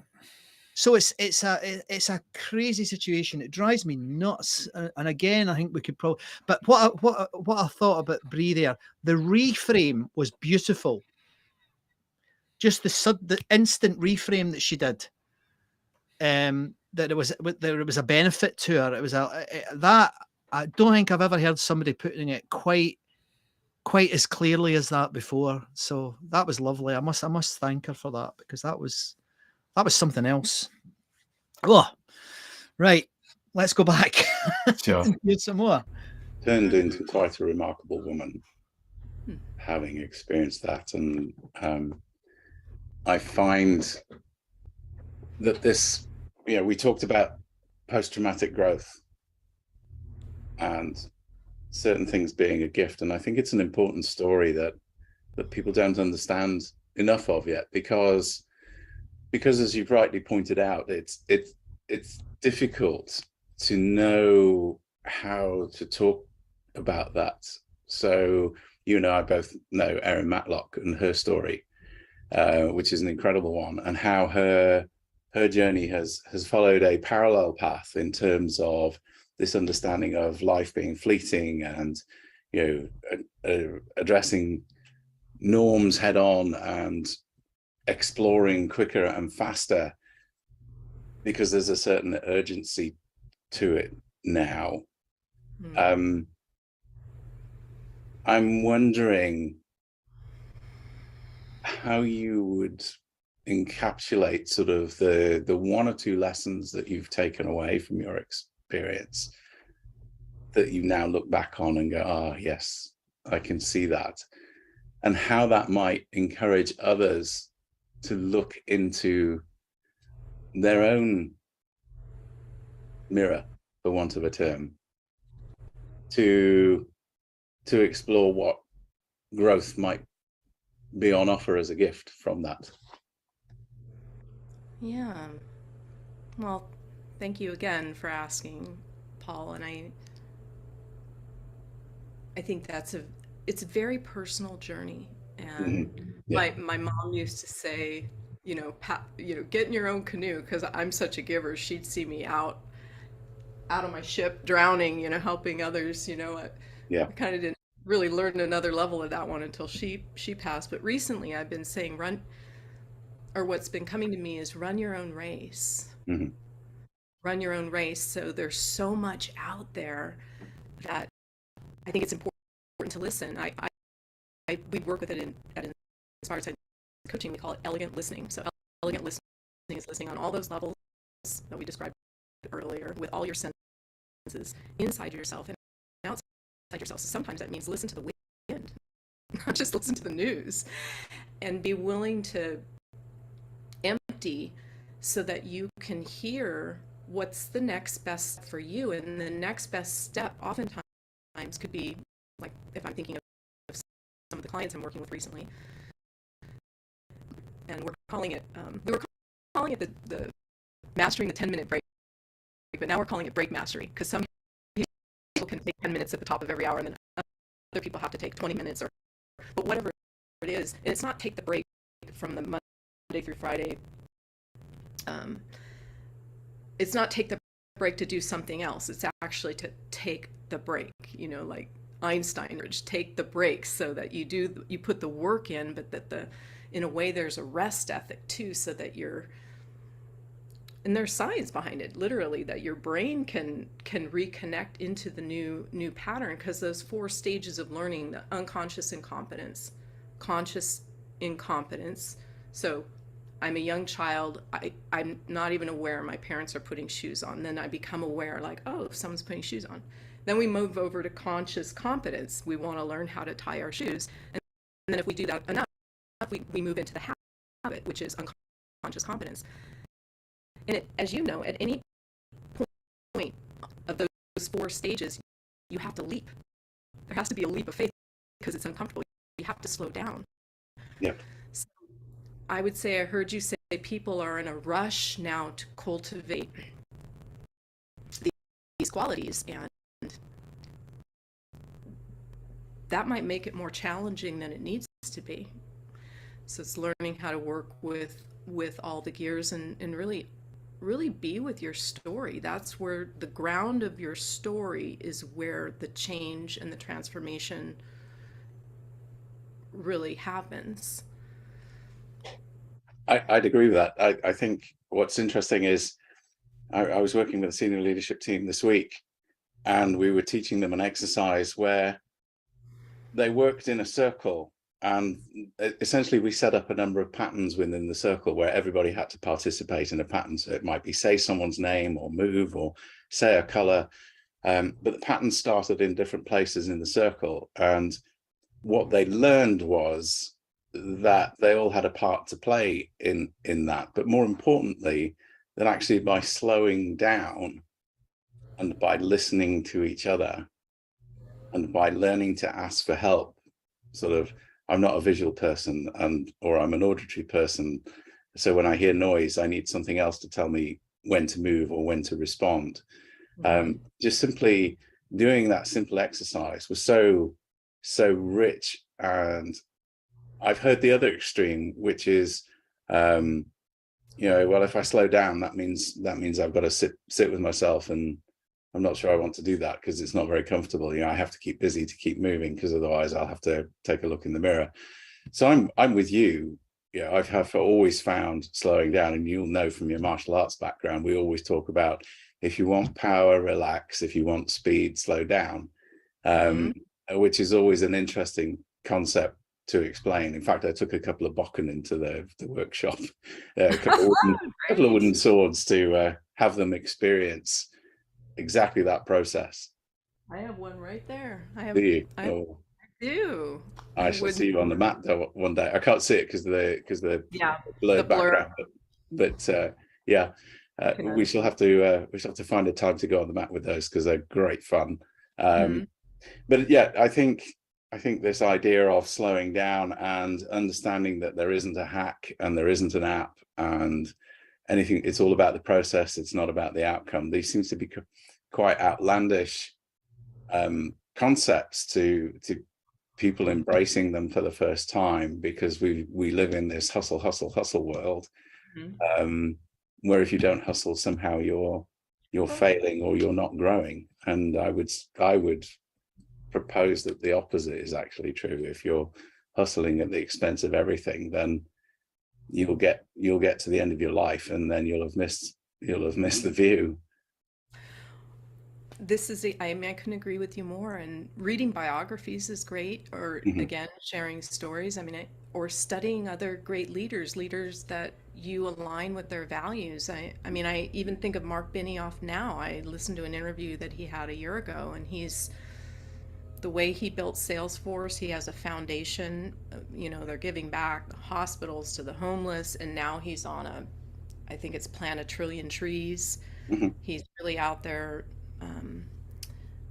So it's a crazy situation. It drives me nuts. And again, I think we could probably. But what I thought about Brie there, the reframe was beautiful. Just the instant reframe that she did. That it was a benefit to her. It was that I don't think I've ever heard somebody putting it quite as clearly as that before. So that was lovely. I must thank her for that, because that was something else. Oh, right. Let's go back. Sure. Get some more. Turned into quite a remarkable woman, having experienced that, and I find that this, you know, we talked about post-traumatic growth and certain things being a gift, and I think it's an important story that people don't understand enough of yet, because as you've rightly pointed out, it's difficult to know how to talk about that. So you and I both know Erin Matlock and her story, which is an incredible one, and how her journey has followed a parallel path in terms of this understanding of life being fleeting, and, you know, addressing norms head on and exploring quicker and faster, because there's a certain urgency to it now. I'm wondering how you would encapsulate sort of the one or two lessons that you've taken away from your experience that you now look back on and go, oh yes, I can see that, and how that might encourage others to look into their own mirror, for want of a term, to explore what growth might be on offer as a gift from that. Yeah. Well, thank you again for asking, Paul. And I think it's a very personal journey. And my mom used to say, get in your own canoe, because I'm such a giver. She'd see me out of my ship drowning, helping others. I kind of didn't really learn another level of that one until she passed. But recently I've been saying what's been coming to me is run your own race. Run your own race. So there's so much out there that I think it's important to listen. We work with it at Inspired Science Coaching. We call it elegant listening. So elegant listening is listening on all those levels that we described earlier, with all your senses inside yourself and outside yourself. So sometimes that means listen to the wind, not just listen to the news, and be willing to empty so that you can hear what's the next best for you. And the next best step oftentimes could be, like, if I'm thinking of some of the clients I'm working with recently, and we're calling it, we were calling it the mastering the 10-minute break, but now we're calling it break mastery, because some people can take 10 minutes at the top of every hour, and then other people have to take 20 minutes, but whatever it is. And it's not take the break from the Monday through Friday. It's not take the break to do something else. It's actually to take the break, like Einstein, take the break, so that you put the work in, but that in a way there's a rest ethic too, so that and there's science behind it, literally, that your brain can reconnect into the new pattern, because those 4 stages of learning, the unconscious incompetence, conscious incompetence. So I'm a young child, I'm not even aware my parents are putting shoes on. Then I become aware, like, oh, someone's putting shoes on. Then we move over to conscious competence. We want to learn how to tie our shoes. And then if we do that enough, we move into the habit, which is unconscious competence. And as you know, at any point of those 4 stages, you have to leap. There has to be a leap of faith, because it's uncomfortable. You have to slow down. Yeah. So I would say, I heard you say people are in a rush now to cultivate these qualities, and that might make it more challenging than it needs to be. So it's learning how to work with all the gears and really be with your story. That's where the ground of your story is, where the change and the transformation really happens. I'd agree with that. I think what's interesting is I was working with a senior leadership team this week, and we were teaching them an exercise where they worked in a circle, and essentially we set up a number of patterns within the circle where everybody had to participate in a pattern. So it might be say someone's name, or move, or say a color, but the patterns started in different places in the circle. And what they learned was that they all had a part to play in that, but more importantly, that actually by slowing down and by listening to each other and by learning to ask for help, sort of, I'm not a visual person, or I'm an auditory person, so when I hear noise, I need something else to tell me when to move or when to respond. Just simply doing that simple exercise was so rich. And I've heard the other extreme, which is, well, if I slow down, that means I've got to sit with myself, and I'm not sure I want to do that because it's not very comfortable. I have to keep busy to keep moving, because otherwise I'll have to take a look in the mirror. So I'm with you. I've always found slowing down, and you'll know from your martial arts background, we always talk about, if you want power, relax. If you want speed, slow down, which is always an interesting concept to explain. In fact, I took a couple of bokken into the workshop, a couple of wooden swords to have them experience exactly that process. I have one right there. Do you? I do. I shall see you on the mat though one day. I can't see it because the blurred background, but we shall have to find a time to go on the mat with those, because they're great fun. But yeah, I think this idea of slowing down and understanding that there isn't a hack and there isn't an app and anything, it's all about the process. It's not about the outcome. These seems to be quite outlandish concepts to people embracing them for the first time, because we live in this hustle world, where if you don't hustle, somehow you're failing or you're not growing. And I would propose that the opposite is actually true. If you're hustling at the expense of everything, then you'll get to the end of your life, and then you'll have missed the view. I couldn't agree with you more. And reading biographies is great, or again, sharing stories. Or studying other great leaders that you align with their values. I even think of Mark Benioff now. I listened to an interview that he had a year ago, and the way he built Salesforce, he has a foundation, they're giving back hospitals to the homeless, and now he's on I think it's Plant a Trillion Trees. He's really out there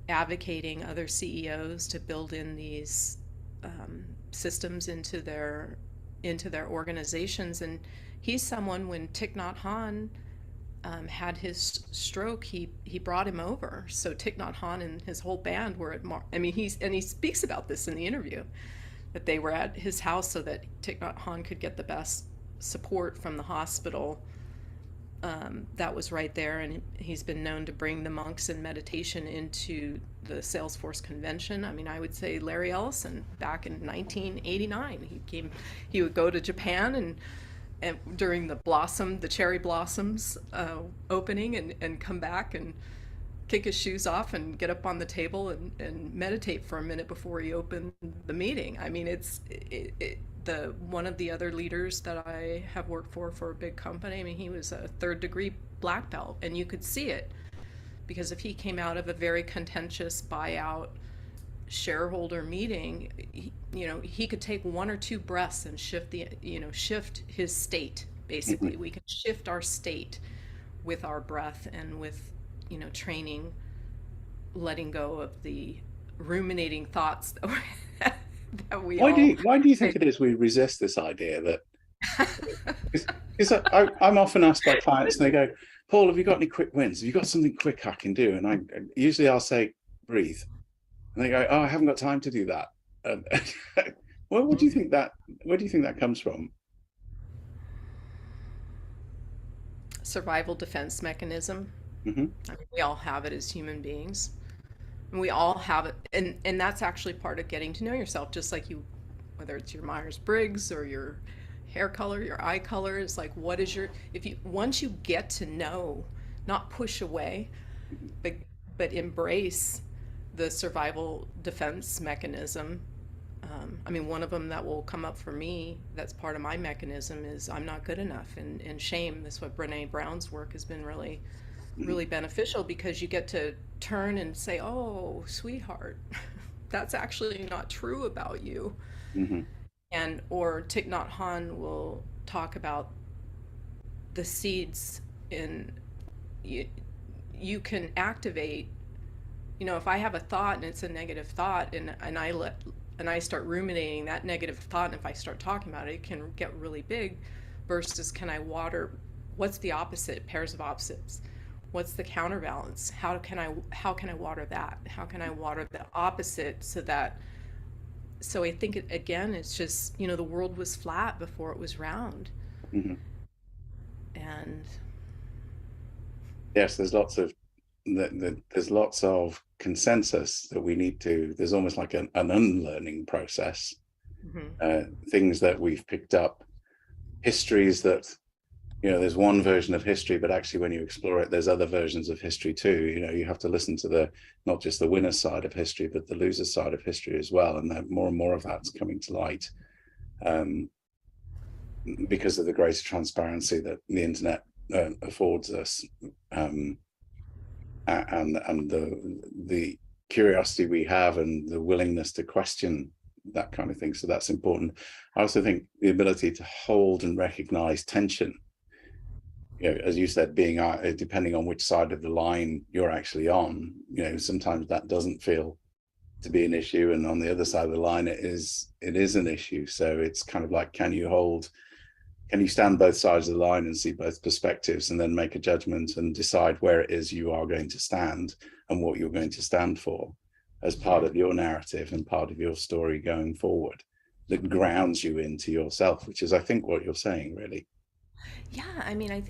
advocating other CEOs to build in these systems into their organizations. And he's someone, when Thich Nhat Hanh had his stroke, he brought him over. So Thich Nhat Hanh and his whole band were at he speaks about this in the interview, that they were at his house so that Thich Nhat Hanh could get the best support from the hospital. that was right there, and he's been known to bring the monks and meditation into the Salesforce convention. I mean, I would say Larry Ellison back in 1989. He would go to Japan and during the cherry blossoms opening, and come back and kick his shoes off and get up on the table and meditate for a minute before he opened the meeting. I mean, one of the other leaders that I have worked for a big company, I mean, he was a 3rd degree black belt, and you could see it, because if he came out of a very contentious buyout shareholder meeting, he could take 1 or 2 breaths and shift his state. Basically, we can shift our state with our breath and with, training, letting go of the ruminating thoughts that we Why do you think it is we resist this idea that? Because I'm often asked by clients, and they go, "Paul, have you got any quick wins? Have you got something quick I can do?" And I'll say, "Breathe," and they go, "Oh, I haven't got time to do that." Well, where do you think that comes from? Survival defense mechanism. Mm-hmm. I mean, we all have it as human beings. And we all have it, and that's actually part of getting to know yourself, just like whether it's your Myers-Briggs or your hair color, your eye color, is like, once you get to know, not push away, but embrace the survival defense mechanism. I mean, one of them that will come up for me, that's part of my mechanism, is I'm not good enough, and shame. That's what Brene Brown's work has been really beneficial, because you get to turn and say, "Oh, sweetheart, that's actually not true about you." Mm-hmm. Or Thich Nhat Hanh will talk about the seeds in you can activate. If I have a thought and it's a negative thought, and I start ruminating that negative thought, and if I start talking about it, it can get really big. Versus, can I water? What's the opposite? Pairs of opposites. What's the counterbalance? How can I water that? How can I water the opposite so I think it's just, the world was flat before it was round. Mm-hmm. And yes, there's lots of consensus that we need to, there's almost like an unlearning process. Mm-hmm. Things that we've picked up, histories that, there's one version of history, but actually when you explore it, there's other versions of history too. You have to listen to not just the winner's side of history, but the loser's side of history as well. And that more and more of that's coming to light because of the greater transparency that the internet affords us, and the curiosity we have, and the willingness to question that kind of thing. So that's important. I also think the ability to hold and recognize tension, as you said, being depending on which side of the line you're actually on, sometimes that doesn't feel to be an issue, and on the other side of the line it is an issue. So it's kind of like, can you stand both sides of the line and see both perspectives, and then make a judgment and decide where it is you are going to stand and what you're going to stand for as part of your narrative and part of your story going forward, that grounds you into yourself, which is, I think, what you're saying, really. Yeah, I mean, I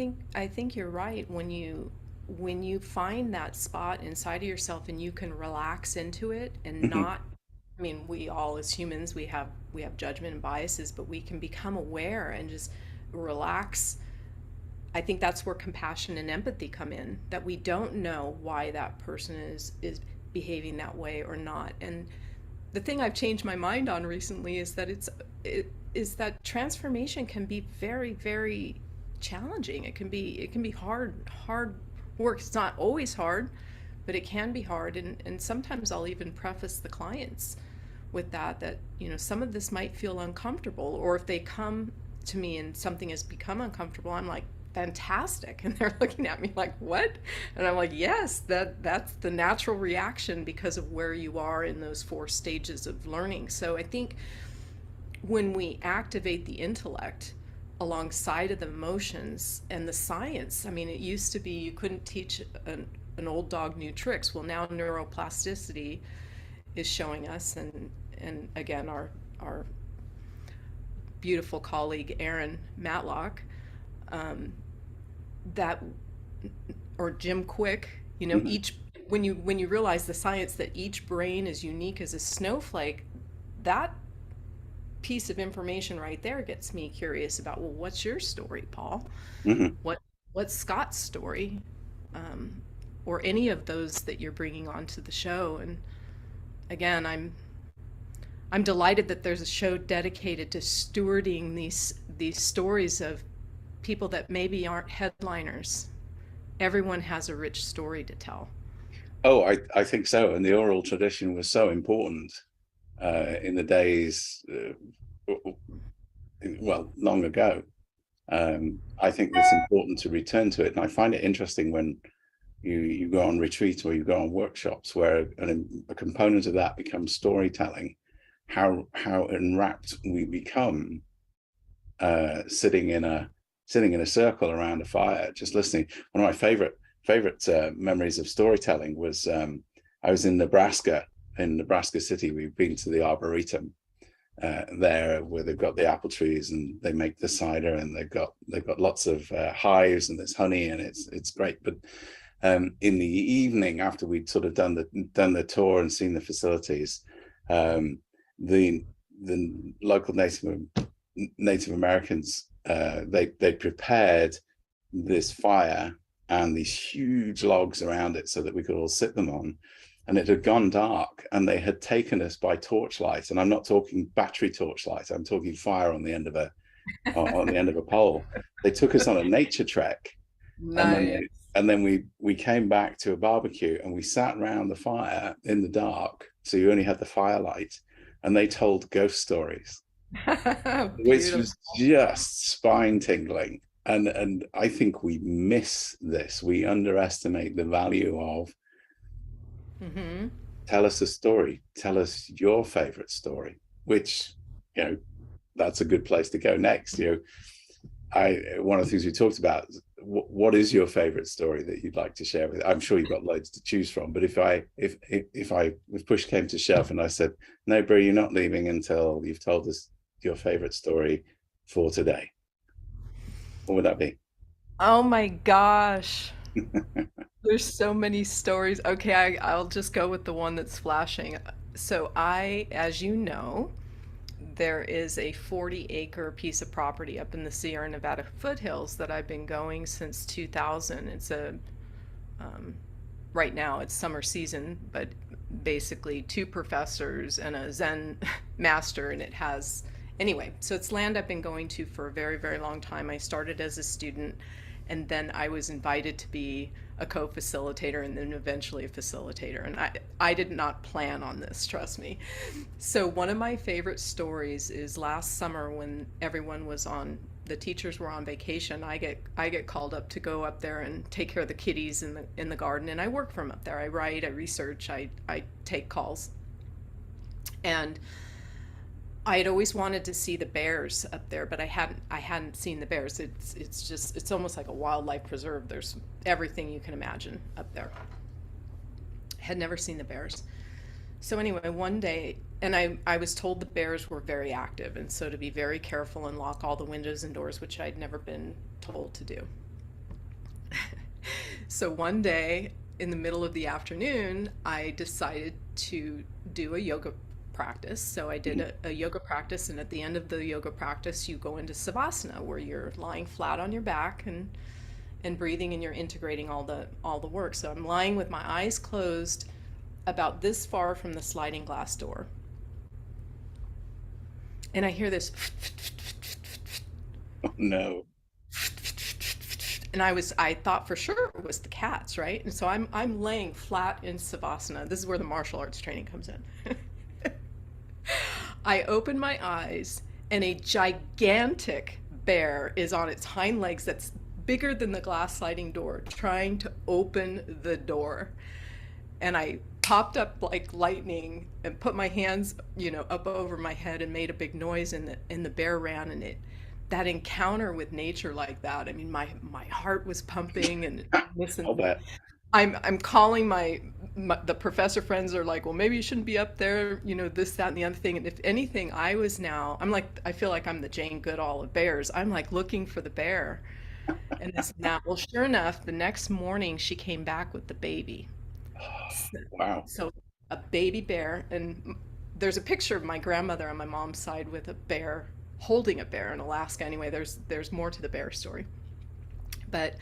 think you're right. When you find that spot inside of yourself and you can relax into it and not, I mean, we all as humans, we have judgment and biases, but we can become aware and just relax. I think that's where compassion and empathy come in, that we don't know why that person is behaving that way or not. And the thing I've changed my mind on recently is that is that transformation can be very, very challenging. It can be hard work. It's not always hard, but it can be hard. And sometimes I'll even preface the clients with that some of this might feel uncomfortable, or if they come to me and something has become uncomfortable, I'm like, fantastic, and they're looking at me like, what? And I'm like, yes, that's the natural reaction because of where you are in those 4 stages of learning. So I think when we activate the intellect alongside of the emotions and the science, I mean, it used to be you couldn't teach an old dog new tricks. Well, now neuroplasticity is showing us, and again, our beautiful colleague Aaron Matlock that, or Jim Quick, Mhm. each, when you realize the science that each brain is unique as a snowflake, that piece of information right there gets me curious about, well, what's your story, Paul? Mhm. What what's Scott's story? Um, or any of those that you're bringing onto the show. And again, I'm delighted that there's a show dedicated to stewarding these stories of people that maybe aren't headliners. Everyone has a rich story to tell. Oh, I think so. And the oral tradition was so important in the days, well, long ago. I think it's important to return to it. And I find it interesting when you go on retreats or you go on workshops where a component of that becomes storytelling, how enwrapped we become sitting in a circle around a fire, just listening. One of my favorite memories of storytelling was I was in Nebraska City. We've been to the Arboretum there, where they've got the apple trees and they make the cider, and they've got lots of hives and there's honey, and it's great. But in the evening, after we'd sort of done the tour and seen the facilities, the local Native Americans, they prepared this fire and these huge logs around it so that we could all sit them on. And it had gone dark, and they had taken us by torchlight. And I'm not talking battery torchlight. I'm talking fire on the end of a pole. They took us on a nature trek, Nice. and then we came back to a barbecue, and we sat around the fire in the dark. So you only had the firelight, and they told ghost stories, which was just spine tingling. And I think we miss this. We underestimate the value of tell us a story. Tell us your favorite story, which, that's a good place to go next. One of the things we talked about is what is your favorite story that you'd like to share with? I'm sure you've got loads to choose from, but if push came to shove and I said, no, bro, you're not leaving until you've told us your favorite story for today, what would that be? Oh my gosh. There's so many stories. Okay, I'll just go with the one that's flashing. So as you know, there is a 40-acre piece of property up in the Sierra Nevada foothills that I've been going since 2000. It's right now it's summer season, but basically two professors and a Zen master, and anyway, so it's land I've been going to for a very, very long time. I started as a student, and then I was invited to be a co-facilitator, and then eventually a facilitator. And I did not plan on this, trust me. So one of my favorite stories is last summer when the teachers were on vacation. I get called up to go up there and take care of the kitties in the garden, and I work from up there. I write, I research, I take calls. And I had always wanted to see the bears up there, but I hadn't seen the bears. It's almost like a wildlife preserve. There's everything you can imagine up there. Had never seen the bears. So anyway, one day, and I was told the bears were very active, and so to be very careful and lock all the windows and doors, which I'd never been told to do. So one day in the middle of the afternoon, I decided to do a yoga practice. So I did a yoga practice, and at the end of the yoga practice, you go into savasana, where you're lying flat on your back and breathing, and you're integrating all the work. So I'm lying with my eyes closed, about this far from the sliding glass door, and I hear this. Oh, no. And I thought for sure it was the cats, right? And so I'm laying flat in savasana. This is where the martial arts training comes in. I open my eyes, and a gigantic bear is on its hind legs that's bigger than the glass sliding door, trying to open the door. And I popped up like lightning and put my hands, up over my head and made a big noise, and the bear ran. And that encounter with nature like that, I mean, my heart was pumping. And listen, I'll bet. I'm calling the professor friends are like, well, maybe you shouldn't be up there, this, that, and the other thing. And if anything, I feel like I'm the Jane Goodall of bears. I'm like looking for the bear. and this and that. Well, sure enough, the next morning she came back with the baby. Wow. So a baby bear, and there's a picture of my grandmother on my mom's side with a bear, holding a bear in Alaska. Anyway, there's more to the bear story. But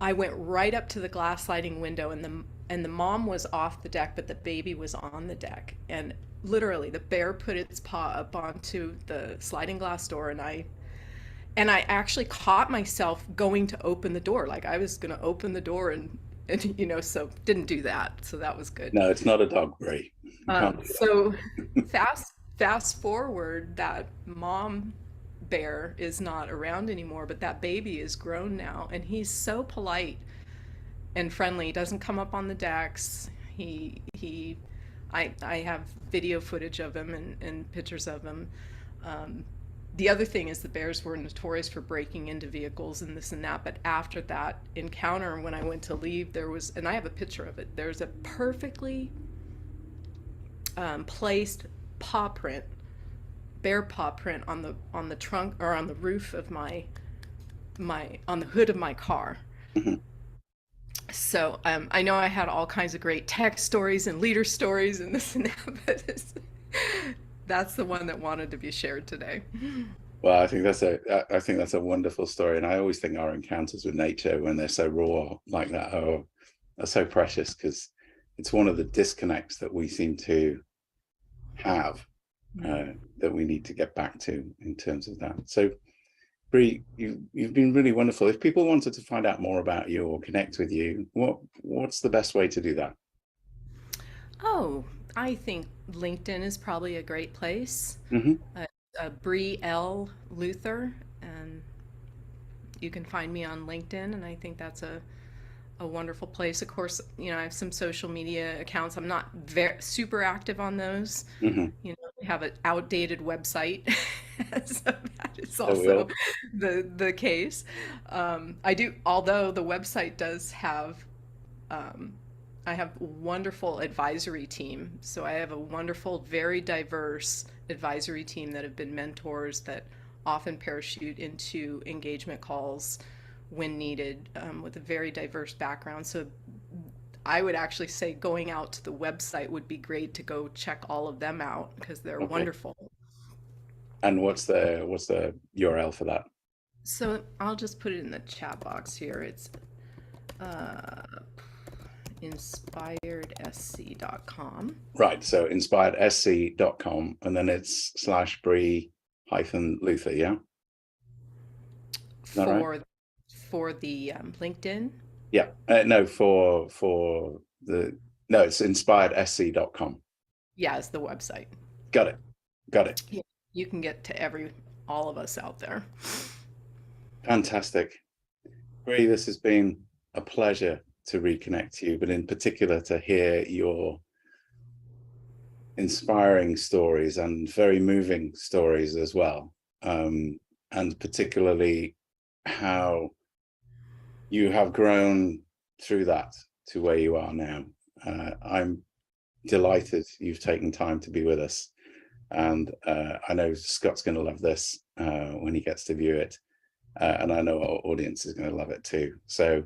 I went right up to the glass sliding window, and the mom was off the deck, but the baby was on the deck. And literally, the bear put its paw up onto the sliding glass door, and I actually caught myself going to open the door, like I was going to open the door, and so didn't do that. So that was good. No, it's not a dog, Brie. So fast forward, that mom bear is not around anymore, but that baby is grown now, and he's so polite and friendly. He doesn't come up on the decks. I have video footage of him and pictures of him. The other thing is the bears were notorious for breaking into vehicles and this and that, but after that encounter, when I went to leave, there was, and I have a picture of it, there's a perfectly placed paw print, bear paw print on the trunk, or on the roof of my on the hood of my car. So I know I had all kinds of great tech stories and leader stories and this and that, but that's the one that wanted to be shared today. Well, I think that's a wonderful story, and I always think our encounters with nature, when they're so raw like that, are so precious, because it's one of the disconnects that we seem to have, that we need to get back to in terms of that. So, Brie, you've been really wonderful. If people wanted to find out more about you or connect with you, what's the best way to do that? Oh, I think LinkedIn is probably a great place. Brie L. Luther, and you can find me on LinkedIn, and I think that's a wonderful place. Of course, I have some social media accounts. I'm not super active on those. We have an outdated website, so that is also the case. I do, although the website does have, I have a wonderful advisory team. So I have a wonderful, very diverse advisory team that have been mentors, that often parachute into engagement calls when needed, with a very diverse background. So I would actually say going out to the website would be great to go check all of them out, because they're wonderful. And what's the URL for that? So I'll just put it in the chat box here. It's inspiredsc.com. Right, so inspiredsc.com, and then it's /Brie-Luther, yeah? For the LinkedIn? Yeah, no, it's inspiredsc.com. Yeah, it's the website. Got it. Yeah, you can get to all of us out there. Fantastic. Brie, this has been a pleasure to reconnect to you, but in particular to hear your inspiring stories and very moving stories as well, and particularly how you have grown through that to where you are now. I'm delighted you've taken time to be with us, and I know Scott's going to love this when he gets to view it, and I know our audience is going to love it too. So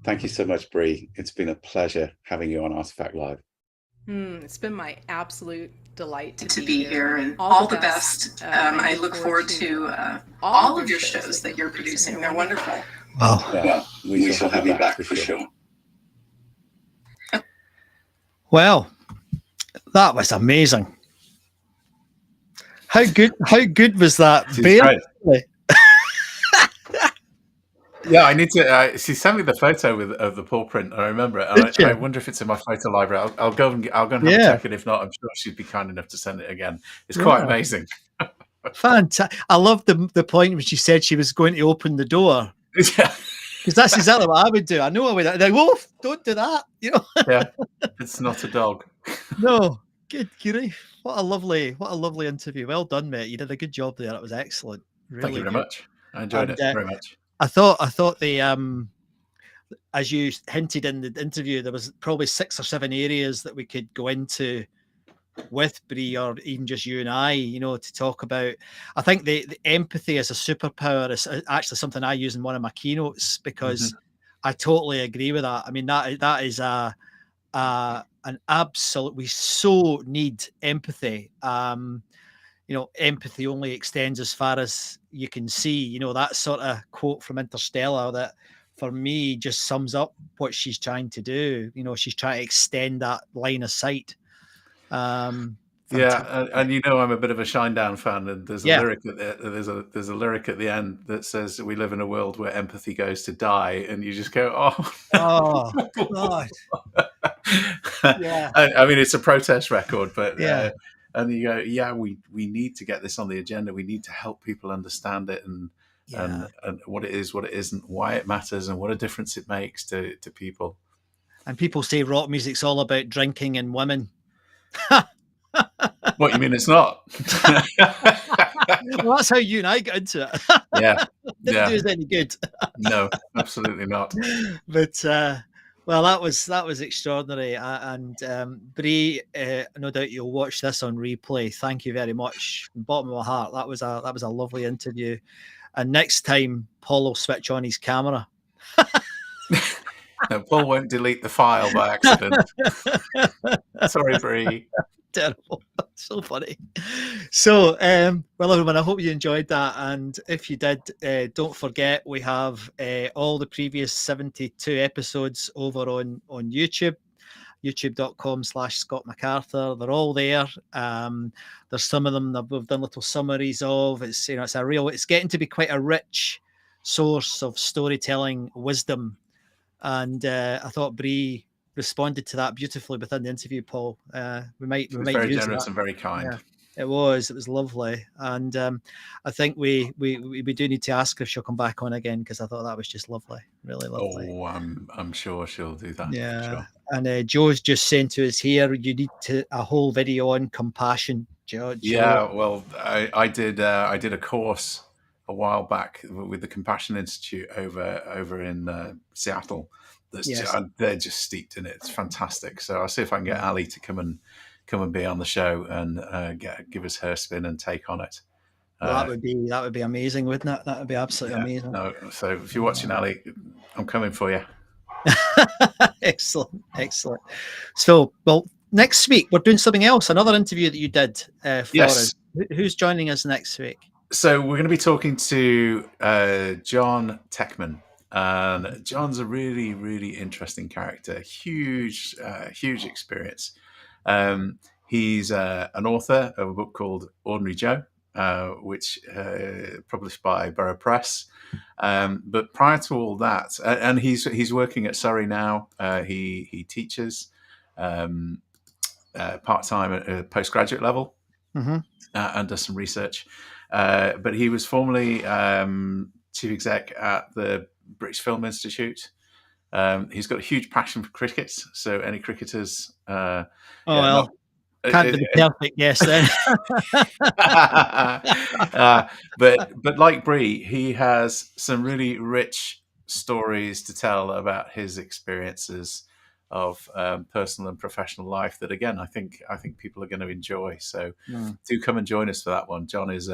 thank you so much, Brie. It's been a pleasure having you on Artifact Live. It's been my absolute delight to be here, and all the best. I look forward to all of your shows that you're producing. They're wonderful. Wow. Yeah, we shall have you back for sure. Well, that was amazing. How good was that? Yeah, I need to. She sent me the photo of the paw print. I remember it. And I wonder if it's in my photo library. I'll go and have a check, and if not, I'm sure she'd be kind enough to send it again. It's quite amazing. Fantastic! I love the point when she said she was going to open the door. Yeah, because that's exactly what I would do. I know I would. Like, wolf, don't do that. Yeah, it's not a dog. No, good grief! What a lovely interview. Well done, mate. You did a good job there. That was excellent. Really Thank you very much. I enjoyed it very much. I thought the as you hinted in the interview, there was probably 6 or 7 areas that we could go into with Bree, or even just you and I, to talk about. I think the empathy as a superpower is actually something I use in one of my keynotes, because I totally agree with that. I mean, that is an absolute. We so need empathy. Empathy only extends as far as you can see. That sort of quote from Interstellar that, for me, just sums up what she's trying to do. She's trying to extend that line of sight. Yeah, and I'm a bit of a Shinedown fan, and there's a Yeah. lyric there's a lyric at the end that says, "We live in a world where empathy goes to die," and you just go, "Oh, oh God." Yeah. I mean, it's a protest record, but Yeah. and you go, yeah, we need to get this on the agenda. We need to help people understand it and what it is, what it isn't, why it matters, and what a difference it makes to people. And people say rock music's all about drinking and women. What, you mean it's not? Well, that's how you and I got into it. Yeah. Didn't do us any good. No, absolutely not. But well, that was extraordinary. And Bree, no doubt you'll watch this on replay. Thank you very much from the bottom of my heart. That was a lovely interview. And next time, Paul will switch on his camera. No, Paul won't delete the file by accident. Sorry, Bree. Terrible. So funny. So, well, everyone, I hope you enjoyed that. And if you did, don't forget, we have all the previous 72 episodes over on YouTube, youtube.com/Scott MacArthur. They're all there. There's some of them that we've done little summaries of. It's getting to be quite a rich source of storytelling wisdom. And I thought Bree responded to that beautifully within the interview, Paul. We might very use generous that. and very kind. Yeah, it was lovely. And I think we do need to ask her if she'll come back on again, because I thought that was just lovely, really lovely. Oh, I'm sure she'll do that. Yeah. Sure. And Joe's just saying to us here, you need a whole video on compassion, Joe. Yeah, well, I did a course a while back with the Compassion Institute over in Seattle. They're just steeped in it. It's fantastic. So I'll see if I can get Ali to come and be on the show and give us her spin and take on it. Well, that would be amazing, wouldn't it? That would be absolutely amazing. No, so if you're watching, Ali, I'm coming for you. Excellent. So, well, next week we're doing something else. Another interview that you did for us. Who's joining us next week? So we're going to be talking to John Techman. And John's a really, really interesting character. Huge experience. He's an author of a book called Ordinary Joe, which published by Borough Press. But prior to all that, and he's working at Surrey now. He teaches part-time at a postgraduate level and does some research. But he was formerly chief exec at the British Film Institute. He's got a huge passion for cricket, so any cricketers... can't be the perfect guest then. But like Bree, he has some really rich stories to tell about his experiences of personal and professional life that, again, I think people are going to enjoy. So do come and join us for that one. John is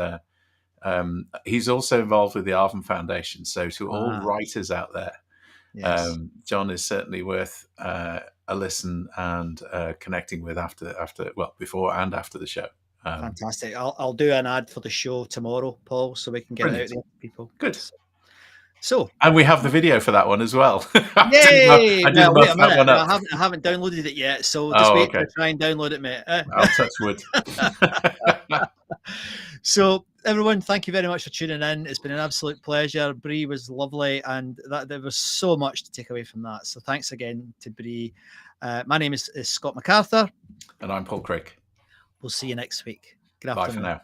he's also involved with the Arvin Foundation. So to all writers out there, John is certainly worth a listen and connecting with before and after the show. Fantastic. I'll do an ad for the show tomorrow, Paul, so we can get it out there to people. Good. So, and we have the video for that one as well. Yay! I haven't downloaded it yet, so just wait to try and download it, mate. I'll touch wood. So, everyone, thank you very much for tuning in. It's been an absolute pleasure. Bree was lovely, and there was so much to take away from that. So, thanks again to Bree. My name is Scott MacArthur. And I'm Paul Craig. We'll see you next week. Good Bye afternoon. for now.